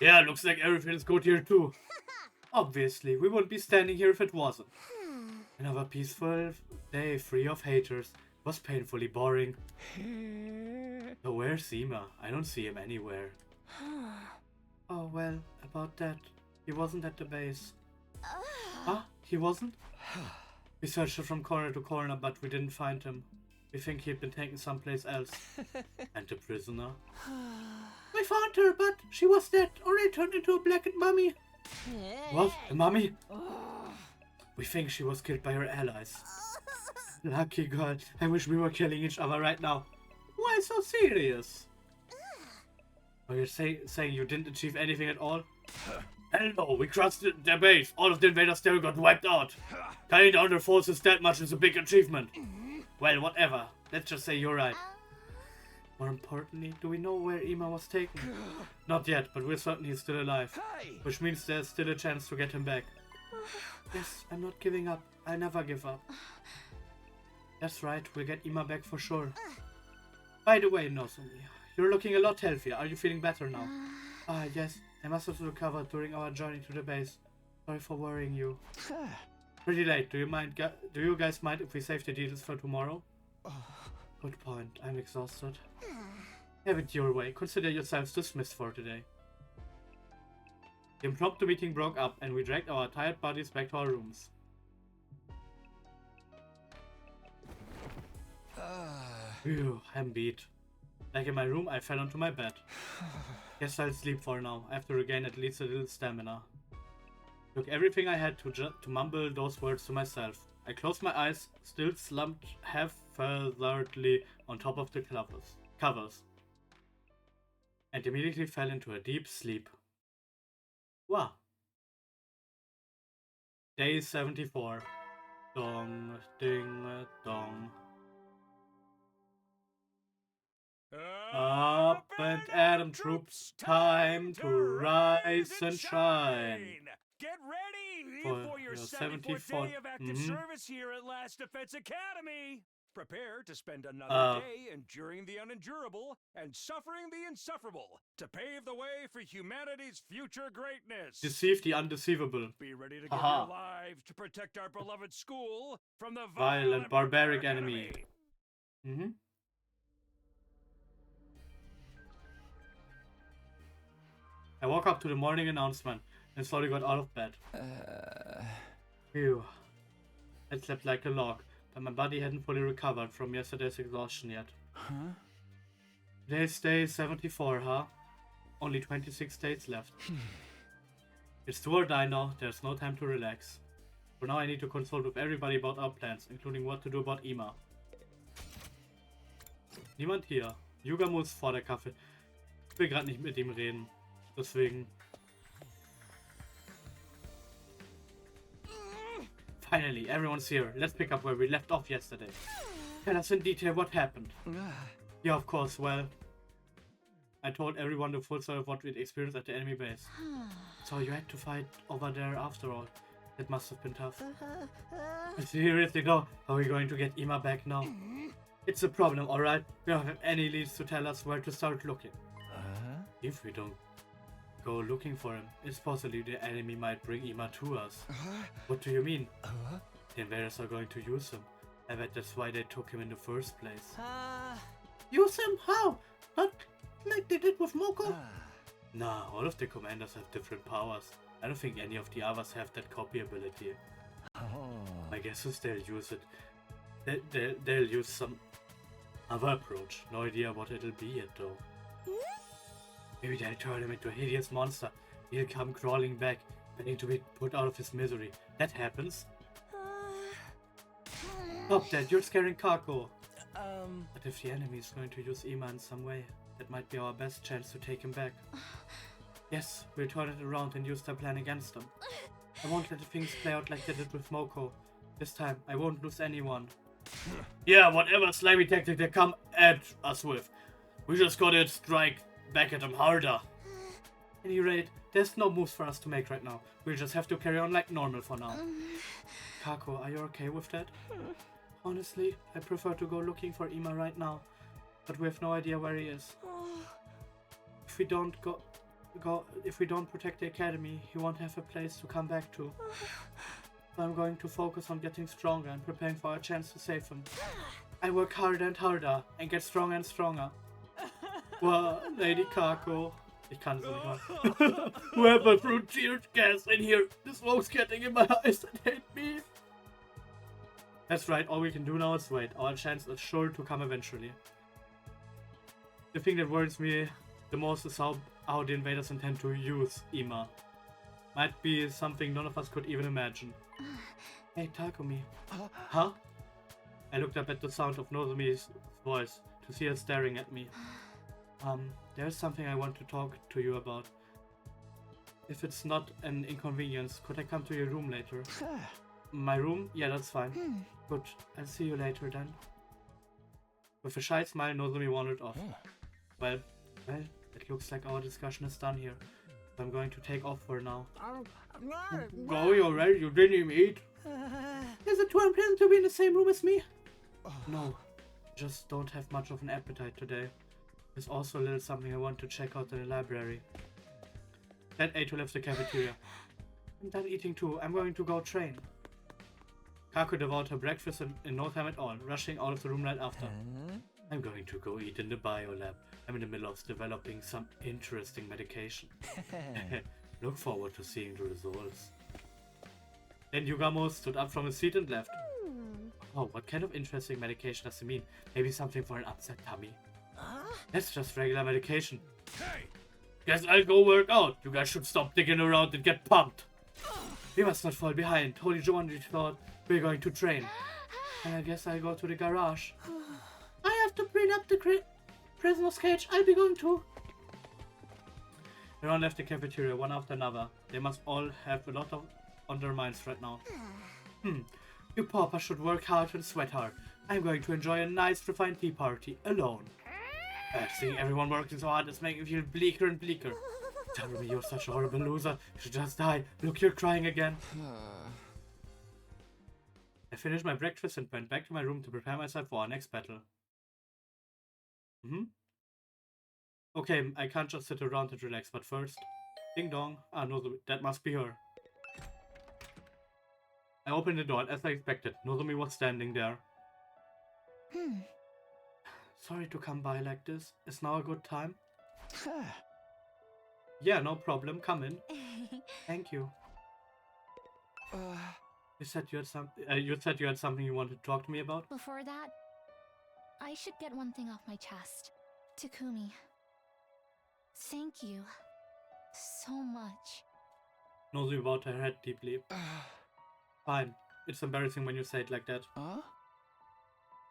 Yeah, looks like everything's good here too. Obviously, we wouldn't be standing here if it wasn't. Another peaceful day free of haters. It was painfully boring. So where's Ima? I don't see him anywhere. Oh well, about that. He wasn't at the base. Huh? He wasn't? We searched from corner to corner, but we didn't find him. We think he'd been taken someplace else. And the prisoner? We found her, but she was dead, already turned into a blackened mummy. What? A mummy? We think she was killed by her allies. Lucky girl. I wish we were killing each other right now. Why so serious? Are you saying you didn't achieve anything at all? Hell no, we crossed their base. All of the invaders there got wiped out. Cutting down their forces that much is a big achievement. Well, whatever. Let's just say you're right. More importantly, do we know where Ima was taken? Not yet, but we're certain he's still alive. Which means there's still a chance to get him back. Yes, I'm not giving up. I'll never give up. That's right, we'll get Ima back for sure. By the way, Nozomi, you're looking a lot healthier. Are you feeling better now? Yes. I must have recovered during our journey to the base. Sorry for worrying you. Pretty late. Do you guys mind if we save the details for tomorrow? Good point. I'm exhausted. Have it your way. Consider yourselves dismissed for today. The impromptu meeting broke up and we dragged our tired bodies back to our rooms. Phew, I'm beat. Like in my room, I fell onto my bed. Guess I'll sleep for now. I have to regain at least a little stamina. Took everything I had to mumble those words to myself. I closed my eyes, still slumped half-featheredly on top of the covers. covers and immediately fell into a deep sleep. Wow. Day 74. Dong, ding, dong. Up and Atom troops, time to rise and shine. Get ready For your your 74th 74th day of active service here at Last Defense Academy. Prepare to spend another day enduring the unendurable and suffering the insufferable to pave the way for humanity's future greatness. Deceive the undeceivable. Be ready to give your lives to protect our beloved school from the Vile and barbaric enemy. I woke up to the morning announcement and slowly got out of bed. Phew. I slept like a log, but my body hadn't fully recovered from yesterday's exhaustion yet. Today's day 74, huh? Only 26 days left. It's do or die now, there's no time to relax. For now I need to consult with everybody about our plans, including what to do about Ima. Niemand hier. Yuga muss vor der Kaffee. Ich will gerade nicht mit ihm reden. Deswegen. Finally, everyone's here. Let's pick up where we left off yesterday. Tell us in detail what happened. Yeah, of course. Well, I told everyone the full story of what we'd experienced at the enemy base. So you had to fight over there after all. It must have been tough. Seriously though, how are we going to get Ima back now? It's a problem, alright? We don't have any leads to tell us where to start looking. If we don't go looking for him, it's possible the enemy might bring Ima to us. What do you mean? The invaders are going to use him. I bet that's why they took him in the first place. Use him? How? Not like they did with Moko? Nah, all of the commanders have different powers. I don't think any of the others have that copy ability. My guess is they'll use it. They'll use some other approach. No idea what it'll be yet though. Maybe they'll turn him into a hideous monster. He'll come crawling back, begging to be put out of his misery. That happens. Stop that, you're scaring Kako. But if the enemy is going to use Ima in some way, that might be our best chance to take him back. Yes, we'll turn it around and use their plan against them. I won't let the things play out like they did with Moko. This time, I won't lose anyone. Yeah, whatever slimy tactic they come at us with. We just gotta strike back at them harder. At any rate, there's no moves for us to make right now. We'll just have to carry on like normal for now. Kako, are you okay with that? Honestly, I prefer to go looking for Ima right now. But we have no idea where he is. If we don't if we don't protect the academy, he won't have a place to come back to. So I'm going to focus on getting stronger and preparing for a chance to save him. I work harder and harder and get stronger and stronger. Well, Lady Kako. Ich kann es nicht machen. Whoever threw tear gas in here, the smoke's getting in my eyes and hate me. That's right, all we can do now is wait. Our chance is sure to come eventually. The thing that worries me the most is how the invaders intend to use Ima. Might be something none of us could even imagine. Hey, Takumi. Huh? I looked up at the sound of Nozomi's voice to see her staring at me. There's something I want to talk to you about. If it's not an inconvenience, could I come to your room later? My room? Yeah, that's fine. Good, I'll see you later then. With a shy smile, Nozomi wandered off. Well, it looks like our discussion is done here. I'm going to take off for now. Go, you're ready? You didn't even eat? Is it too unpleasant to be in the same room as me? No, just don't have much of an appetite today. There's also a little something I want to check out in the library. Let Ato left the cafeteria. I'm done eating too. I'm going to go train. Kako devoured her breakfast in no time at all, rushing out of the room right after. I'm going to go eat in the biolab. I'm in the middle of developing some interesting medication. Look forward to seeing the results. Then Yugamo stood up from his seat and left. Oh, what kind of interesting medication does he mean? Maybe something for an upset tummy? That's just regular medication. Hey! Guess I'll go work out. You guys should stop digging around and get pumped. We must not fall behind. Holy Jumanji thought we're going to train. And I guess I'll go to the garage. I have to print up the prisoner's cage, I'll be going too. Everyone left the cafeteria, one after another. They must all have a lot on their minds right now. You pauper should work hard and sweat hard. I'm going to enjoy a nice refined tea party, alone. Seeing everyone working so hard is making me feel bleaker and bleaker. Tell me you're such a horrible loser. You should just die. Look, you're crying again. I finished my breakfast and went back to my room to prepare myself for our next battle. Okay, I can't just sit around and relax, but first... Ding dong. Ah, no, that must be her. I opened the door, and as I expected, Nozomi was standing there. Sorry to come by like this. Is now a good time? Yeah, no problem. Come in. Thank you. You said you had something you wanted to talk to me about? Before that, I should get one thing off my chest. Takumi. Thank you. So much. Nozomi bowed her head deeply. Fine. It's embarrassing when you say it like that.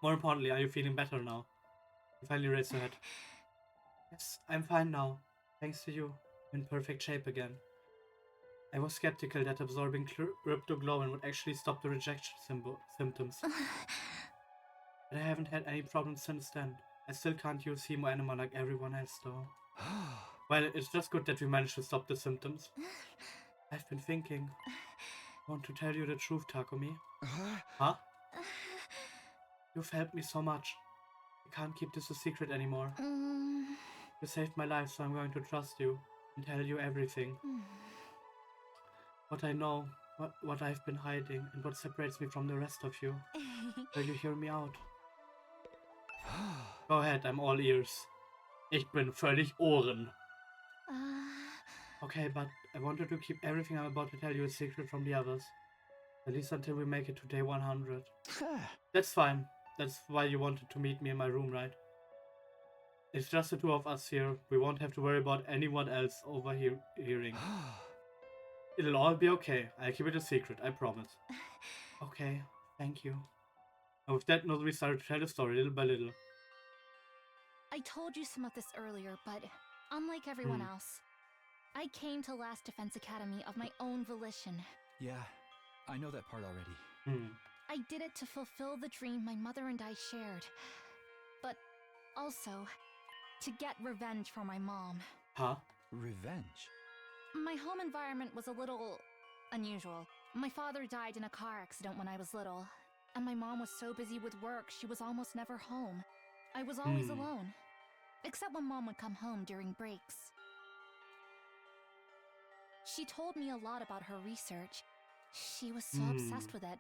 More importantly, are you feeling better now? You finally raised her head. Yes, I'm fine now. Thanks to you. I'm in perfect shape again. I was skeptical that absorbing cryptoglobin would actually stop the rejection symptoms. But I haven't had any problems since then. I still can't use hemo enema like everyone else though. Well, it's just good that we managed to stop the symptoms. I've been thinking. I want to tell you the truth, Takumi. Huh? You've helped me so much. I can't keep this a secret anymore. You saved my life, so I'm going to trust you and tell you everything. What I know, what I've been hiding, and what separates me from the rest of you. Will you hear me out? Go ahead, I'm all ears. Ich bin völlig Ohren. Okay, but I wanted to keep everything I'm about to tell you a secret from the others. At least until we make it to day 100. That's fine. That's why you wanted to meet me in my room, right? It's just the two of us here. We won't have to worry about anyone else overhearing. It'll all be okay. I'll keep it a secret, I promise. Okay, thank you. And with that, Nozomi started to tell the story little by little. I told you some of this earlier, but unlike everyone else, I came to Last Defense Academy of my own volition. Yeah, I know that part already. I did it to fulfill the dream my mother and I shared, but also to get revenge for my mom. Huh? Revenge? My home environment was a little unusual. My father died in a car accident when I was little, and my mom was so busy with work she was almost never home. I was always alone, except when Mom would come home during breaks. She told me a lot about her research. She was so obsessed with it.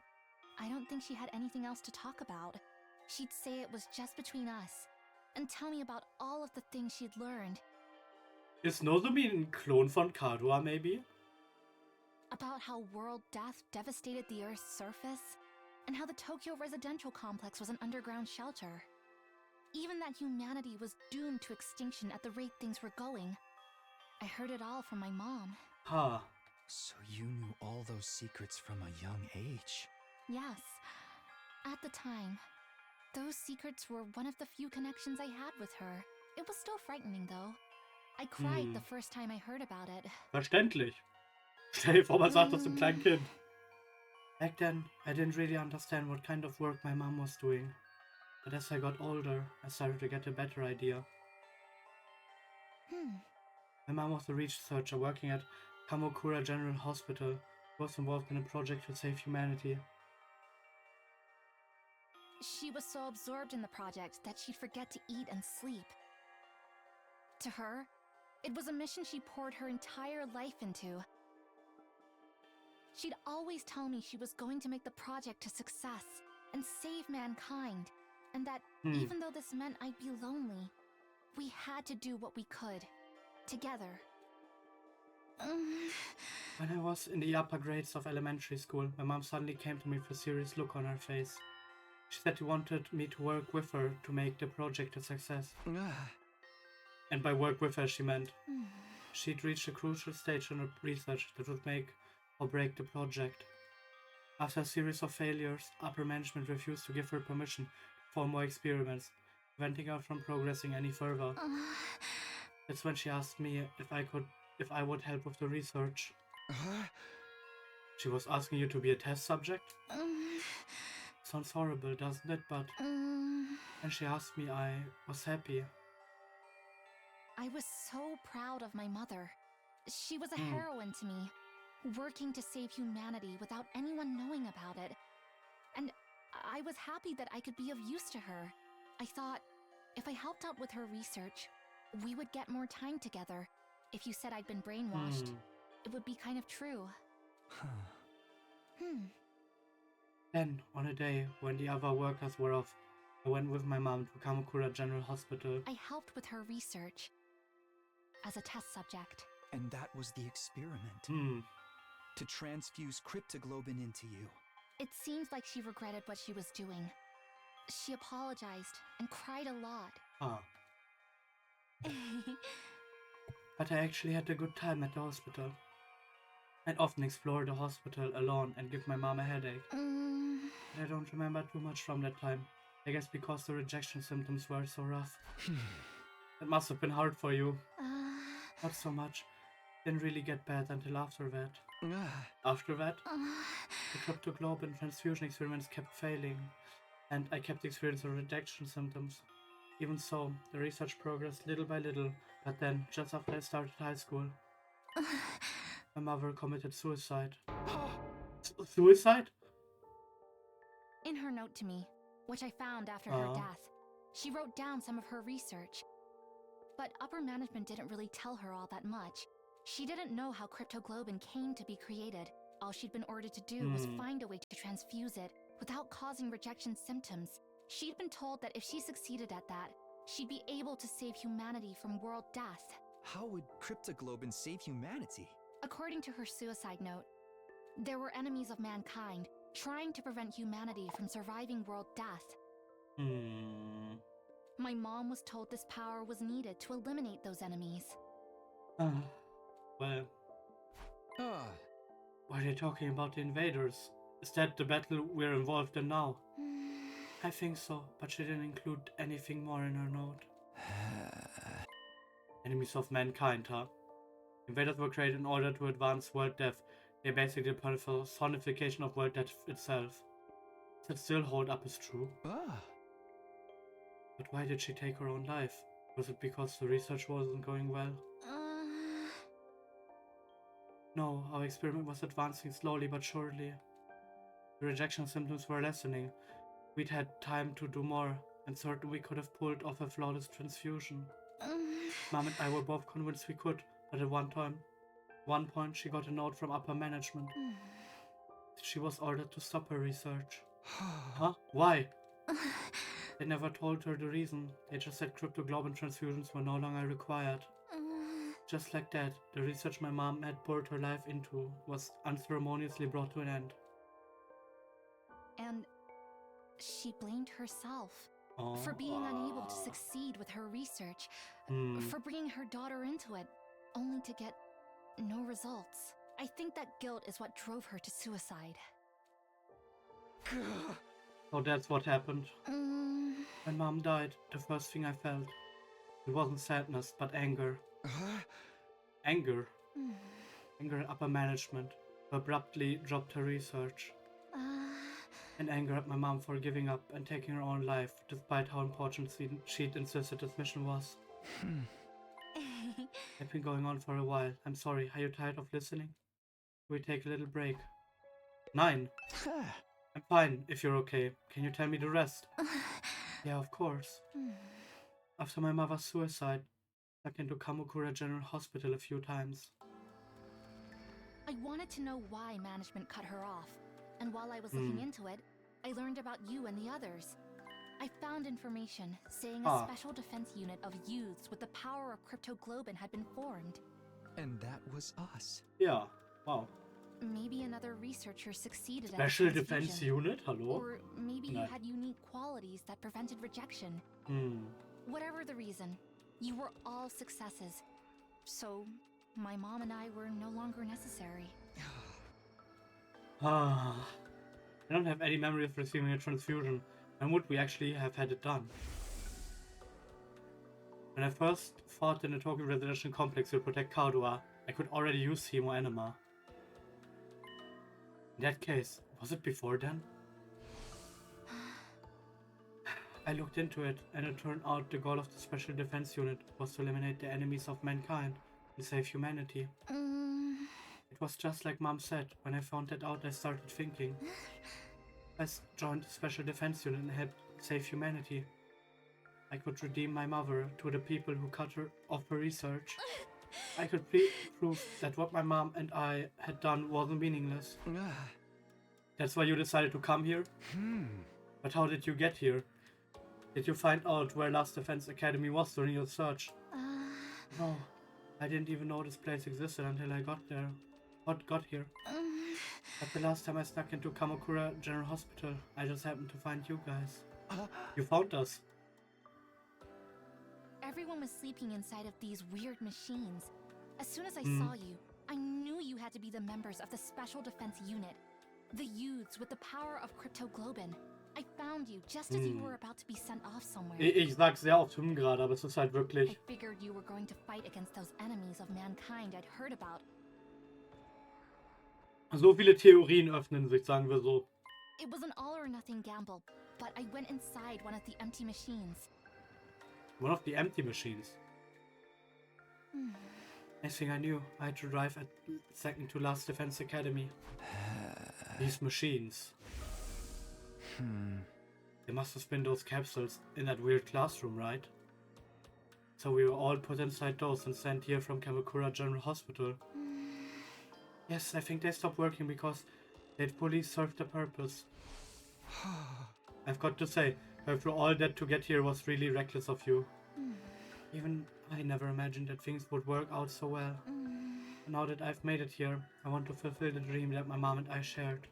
I don't think she had anything else to talk about. She'd say it was just between us, and tell me about all of the things she'd learned. Is Nozomi a clone von Kadua, maybe? About how world death devastated the Earth's surface, and how the Tokyo residential complex was an underground shelter. Even that humanity was doomed to extinction at the rate things were going. I heard it all from my mom. Huh. So you knew all those secrets from a young age? Yes. At the time. Those secrets were one of the few connections I had with her. It was still frightening, though. I cried the first time I heard about it. Verständlich. Stell dir vor, man sagt das einem kleinen Kind. Back then, I didn't really understand what kind of work my mom was doing. But as I got older, I started to get a better idea. My mom was a researcher working at Kamakura General Hospital, who was involved in a project to save humanity. She was so absorbed in the project that she'd forget to eat and sleep. To her, it was a mission she poured her entire life into. She'd always tell me she was going to make the project a success and save mankind, and that even though this meant I'd be lonely, we had to do what we could, together. When I was in the upper grades of elementary school, my mom suddenly came to me with a serious look on her face. She said she wanted me to work with her to make the project a success. And by work with her, she meant she'd reached a crucial stage in her research that would make or break the project. After a series of failures, upper management refused to give her permission for more experiments, preventing her from progressing any further. That's when she asked me if I would help with the research. She was asking you to be a test subject? Sounds horrible, doesn't it? But when she asked me, I was happy. I was so proud of my mother. She was a heroine to me, working to save humanity without anyone knowing about it. And I was happy that I could be of use to her. I thought, if I helped out with her research, we would get more time together. If you said I'd been brainwashed, it would be kind of true. Then, on a day when the other workers were off, I went with my mom to Kamakura General Hospital. I helped with her research as a test subject. And that was the experiment. To transfuse cryptoglobin into you. It seems like she regretted what she was doing. She apologized and cried a lot. But I actually had a good time at the hospital. I'd often explore the hospital alone and give my mom a headache. But I don't remember too much from that time. I guess because the rejection symptoms were so rough. It must have been hard for you. Not so much. Didn't really get bad until after that. After that, the cryptoglobin transfusion experiments kept failing, and I kept experiencing rejection symptoms. Even so, the research progressed little by little, but then, just after I started high school, my mother committed suicide. Suicide? In her note to me, which I found after her death, she wrote down some of her research. But upper management didn't really tell her all that much. She didn't know how cryptoglobin came to be created. All she'd been ordered to do was find a way to transfuse it without causing rejection symptoms. She'd been told that if she succeeded at that, she'd be able to save humanity from world death. How would cryptoglobin save humanity? According to her suicide note, there were enemies of mankind trying to prevent humanity from surviving world death. My mom was told this power was needed to eliminate those enemies. Well... Were they talking about the invaders? Is that the battle we're involved in now? I think so, but she didn't include anything more in her note. Enemies of mankind, huh? Invaders were created in order to advance world death. They're basically the personification of world death itself. Does it still hold up as true? But why did she take her own life? Was it because the research wasn't going well? No, our experiment was advancing slowly but surely. The rejection symptoms were lessening. We'd had time to do more, and certain we could have pulled off a flawless transfusion. Mom and I were both convinced we could, but at one point she got a note from upper management. She was ordered to stop her research. Huh? Why? They never told her the reason. They just said cryptoglobin transfusions were no longer required. Just like that, the research my mom had poured her life into was unceremoniously brought to an end. And she blamed herself for being unable to succeed with her research, for bringing her daughter into it, only to get no results. I think that guilt is what drove her to suicide. Oh, that's what happened. When Mom died, the first thing I felt, it wasn't sadness, but anger. Anger. Anger at upper management, who abruptly dropped her research. And anger at my mom for giving up and taking her own life, despite how important she'd insisted this mission was. It's been going on for a while. I'm sorry, are you tired of listening? We take a little break. 9. I'm fine, if you're okay. Can you tell me the rest? Yeah, of course. After my mother's suicide, I went into Kamakura General Hospital a few times. I wanted to know why management cut her off, and while I was looking into it, I learned about you and the others. I found information saying a special defense unit of youths with the power of cryptoglobin had been formed. And that was us. Yeah, wow. Maybe another researcher succeeded at Special defense unit? Hello? Or maybe you had unique qualities that prevented rejection. Whatever the reason, you were all successes. So, my mom and I were no longer necessary. I don't have any memory of receiving a transfusion. When would we actually have had it done? When I first fought in the Tokyo residential complex to protect Kadoa, I could already use Hemo Enema. In that case, was it before then? I looked into it, and it turned out the goal of the Special Defense Unit was to eliminate the enemies of mankind and save humanity. It was just like Mom said. When I found that out, I started thinking. I joined the Special Defense Unit and helped save humanity. I could redeem my mother to the people who cut her off her research. I could prove that what my mom and I had done wasn't meaningless. That's why you decided to come here? But how did you get here? Did you find out where Last Defense Academy was during your search? No, I didn't even know this place existed until I got here. But the last time I snuck into Kamakura General Hospital, I just happened to find you guys. You found us. Everyone was sleeping inside of these weird machines. As soon as I saw you, I knew you had to be the members of the Special Defense Unit. The youths with the power of Cryptoglobin. I found you just as you were about to be sent off somewhere. Ich sag sehr oft gerade, aber es ist halt wirklich... I figured you were going to fight against those enemies of mankind I'd heard about. So viele Theorien öffnen sich, sagen wir so. It was an all-or-nothing gamble, but I went inside one of the empty machines. One of the empty machines? Next thing I knew, I had to arrive at second to last Defense Academy. These machines. There must have been those capsules in that weird classroom, right? So we were all put inside those and sent here from Kamakura General Hospital. Yes, I think they stopped working because they'd fully served their purpose. I've got to say, going through all that to get here was really reckless of you. Even I never imagined that things would work out so well. Now that I've made it here, I want to fulfill the dream that my mom and I shared.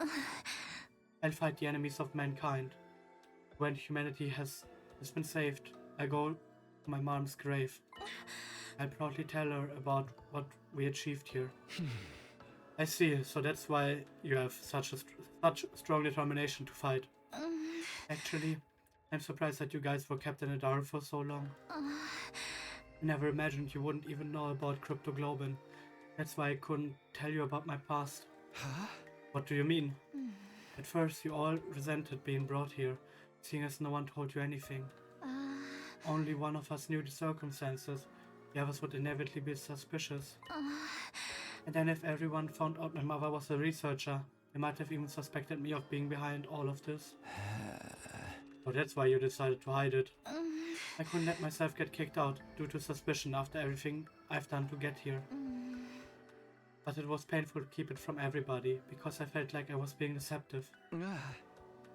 I'll fight the enemies of mankind. When humanity has been saved, I go to my mom's grave. I'll proudly tell her about what we achieved here. I see, so that's why you have such strong determination to fight. Actually, I'm surprised that you guys were kept in the dark for so long. I never imagined you wouldn't even know about Cryptoglobin. That's why I couldn't tell you about my past. What do you mean? At first, you all resented being brought here, seeing as no one told you anything. Only one of us knew the circumstances. The others would inevitably be suspicious. And then if everyone found out my mother was a researcher, they might have even suspected me of being behind all of this. So that's why you decided to hide it. I couldn't let myself get kicked out due to suspicion after everything I've done to get here. But it was painful to keep it from everybody, because I felt like I was being deceptive.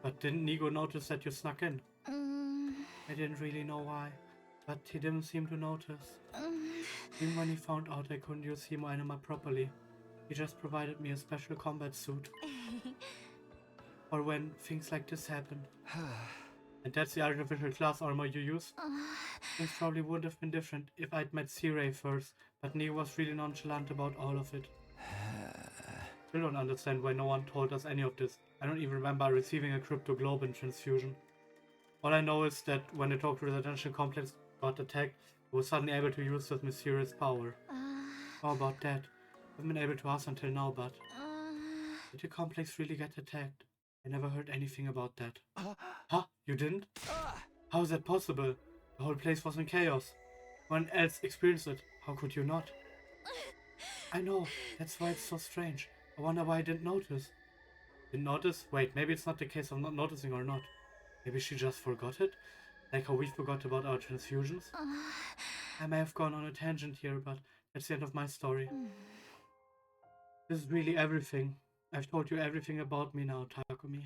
But didn't Nigo notice that you snuck in? I didn't really know why, but he didn't seem to notice. Even when he found out I couldn't use Hemo Enema properly, he just provided me a special combat suit. Or when things like this happen. And that's the artificial class armor you use? Things probably would have been different if I'd met C-Ray first, but Neo was really nonchalant about all of it. Still don't understand why no one told us any of this. I don't even remember receiving a Cryptoglobin transfusion. All I know is that when the Tokyo residential complex got attacked, I was suddenly able to use this mysterious power. How about that? I haven't been able to ask until now, but... Did the complex really get attacked? I never heard anything about that. Huh? You didn't? How is that possible? The whole place was in chaos. No one else experienced it. How could you not? I know. That's why it's so strange. I wonder why I didn't notice. Didn't notice? Wait, maybe it's not the case of not noticing or not. Maybe she just forgot it? Like how we forgot about our transfusions? I may have gone on a tangent here, but that's the end of my story. This is really everything. I've told you everything about me now, Takumi.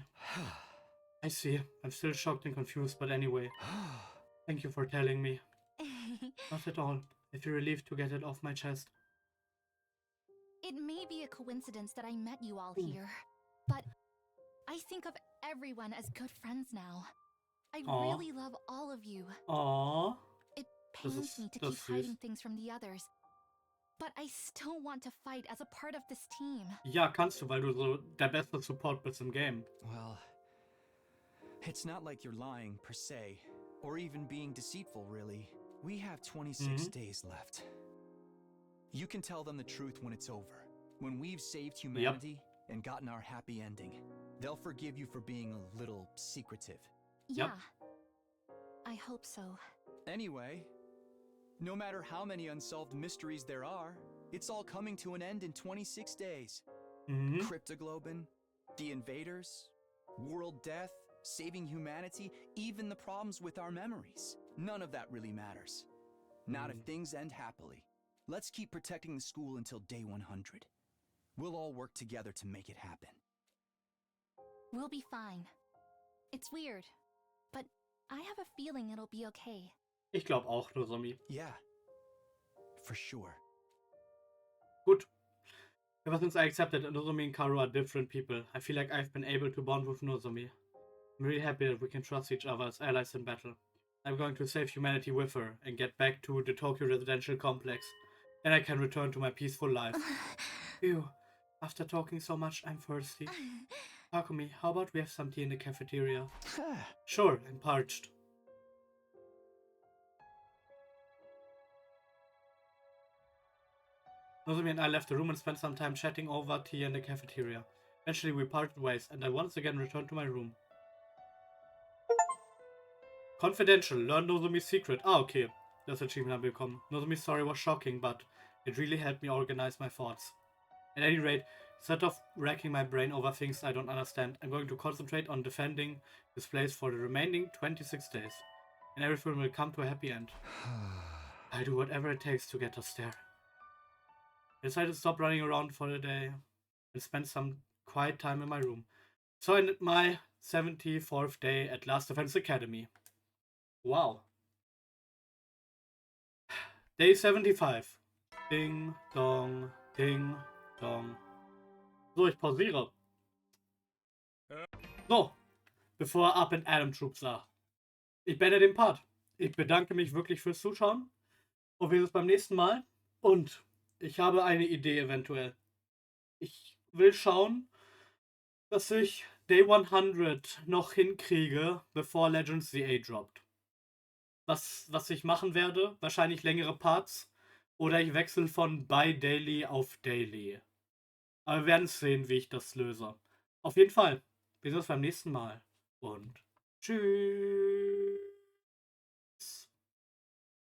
I see. I'm still shocked and confused, but anyway. Thank you for telling me. Not at all. I feel relieved to get it off my chest. It may be a coincidence that I met you all here, but I think of everyone as good friends now. I really love all of you. Aww. It pains me to keep hiding things from the others, but I still want to fight as a part of this team. Ja, kannst du, weil du so der beste Support bist im Game. Well, it's not like you're lying, per se, or even being deceitful, really. We have 26 days left. You can tell them the truth when it's over. When we've saved humanity and gotten our happy ending. They'll forgive you for being a little secretive. Yeah. I hope so. Anyway, no matter how many unsolved mysteries there are, it's all coming to an end in 26 days. Cryptoglobin, the invaders, world death, saving humanity, even the problems with our memories. None of that really matters. Not if things end happily. Let's keep protecting the school until day 100. We'll all work together to make it happen. We'll be fine. It's weird, but I have a feeling it'll be okay. Ich glaube auch, Nozomi. Yeah, for sure. Gut. Ever since I accepted that Nozomi and Karu are different people, I feel like I've been able to bond with Nozomi. I'm really happy that we can trust each other as allies in battle. I'm going to save humanity with her and get back to the Tokyo residential complex. Then I can return to my peaceful life. Ew. After talking so much, I'm thirsty. Takumi, how about we have some tea in the cafeteria? Sure, I'm parched. Nozomi and I left the room and spent some time chatting over tea in the cafeteria. Eventually we parted ways, and I once again returned to my room. Confidential, learn Nozomi's secret. Ah, okay. Das Achievement habe ich bekommen. Nozomi's story was shocking, but it really helped me organize my thoughts. At any rate, instead of racking my brain over things I don't understand, I'm going to concentrate on defending this place for the remaining 26 days. And everything will come to a happy end. I'll do whatever it takes to get us there. I decided to stop running around for the day and spend some quiet time in my room. So I ended my 74th day at Last Defense Academy. Wow. Day 75. Ding, dong, ding, dong. So, ich pausiere. So, bevor Up and Adam Troops sah. Ich beende den Part. Ich bedanke mich wirklich fürs Zuschauen. Und wir sehen uns beim nächsten Mal. Und ich habe eine Idee eventuell. Ich will schauen, dass ich Day 100 noch hinkriege, bevor Legends ZA droppt. Was ich machen werde, wahrscheinlich längere Parts. Oder ich wechsle von Bi-Daily auf Daily. Aber wir werden sehen, wie ich das löse. Auf jeden Fall. Wir sehen uns beim nächsten Mal. Und tschüss.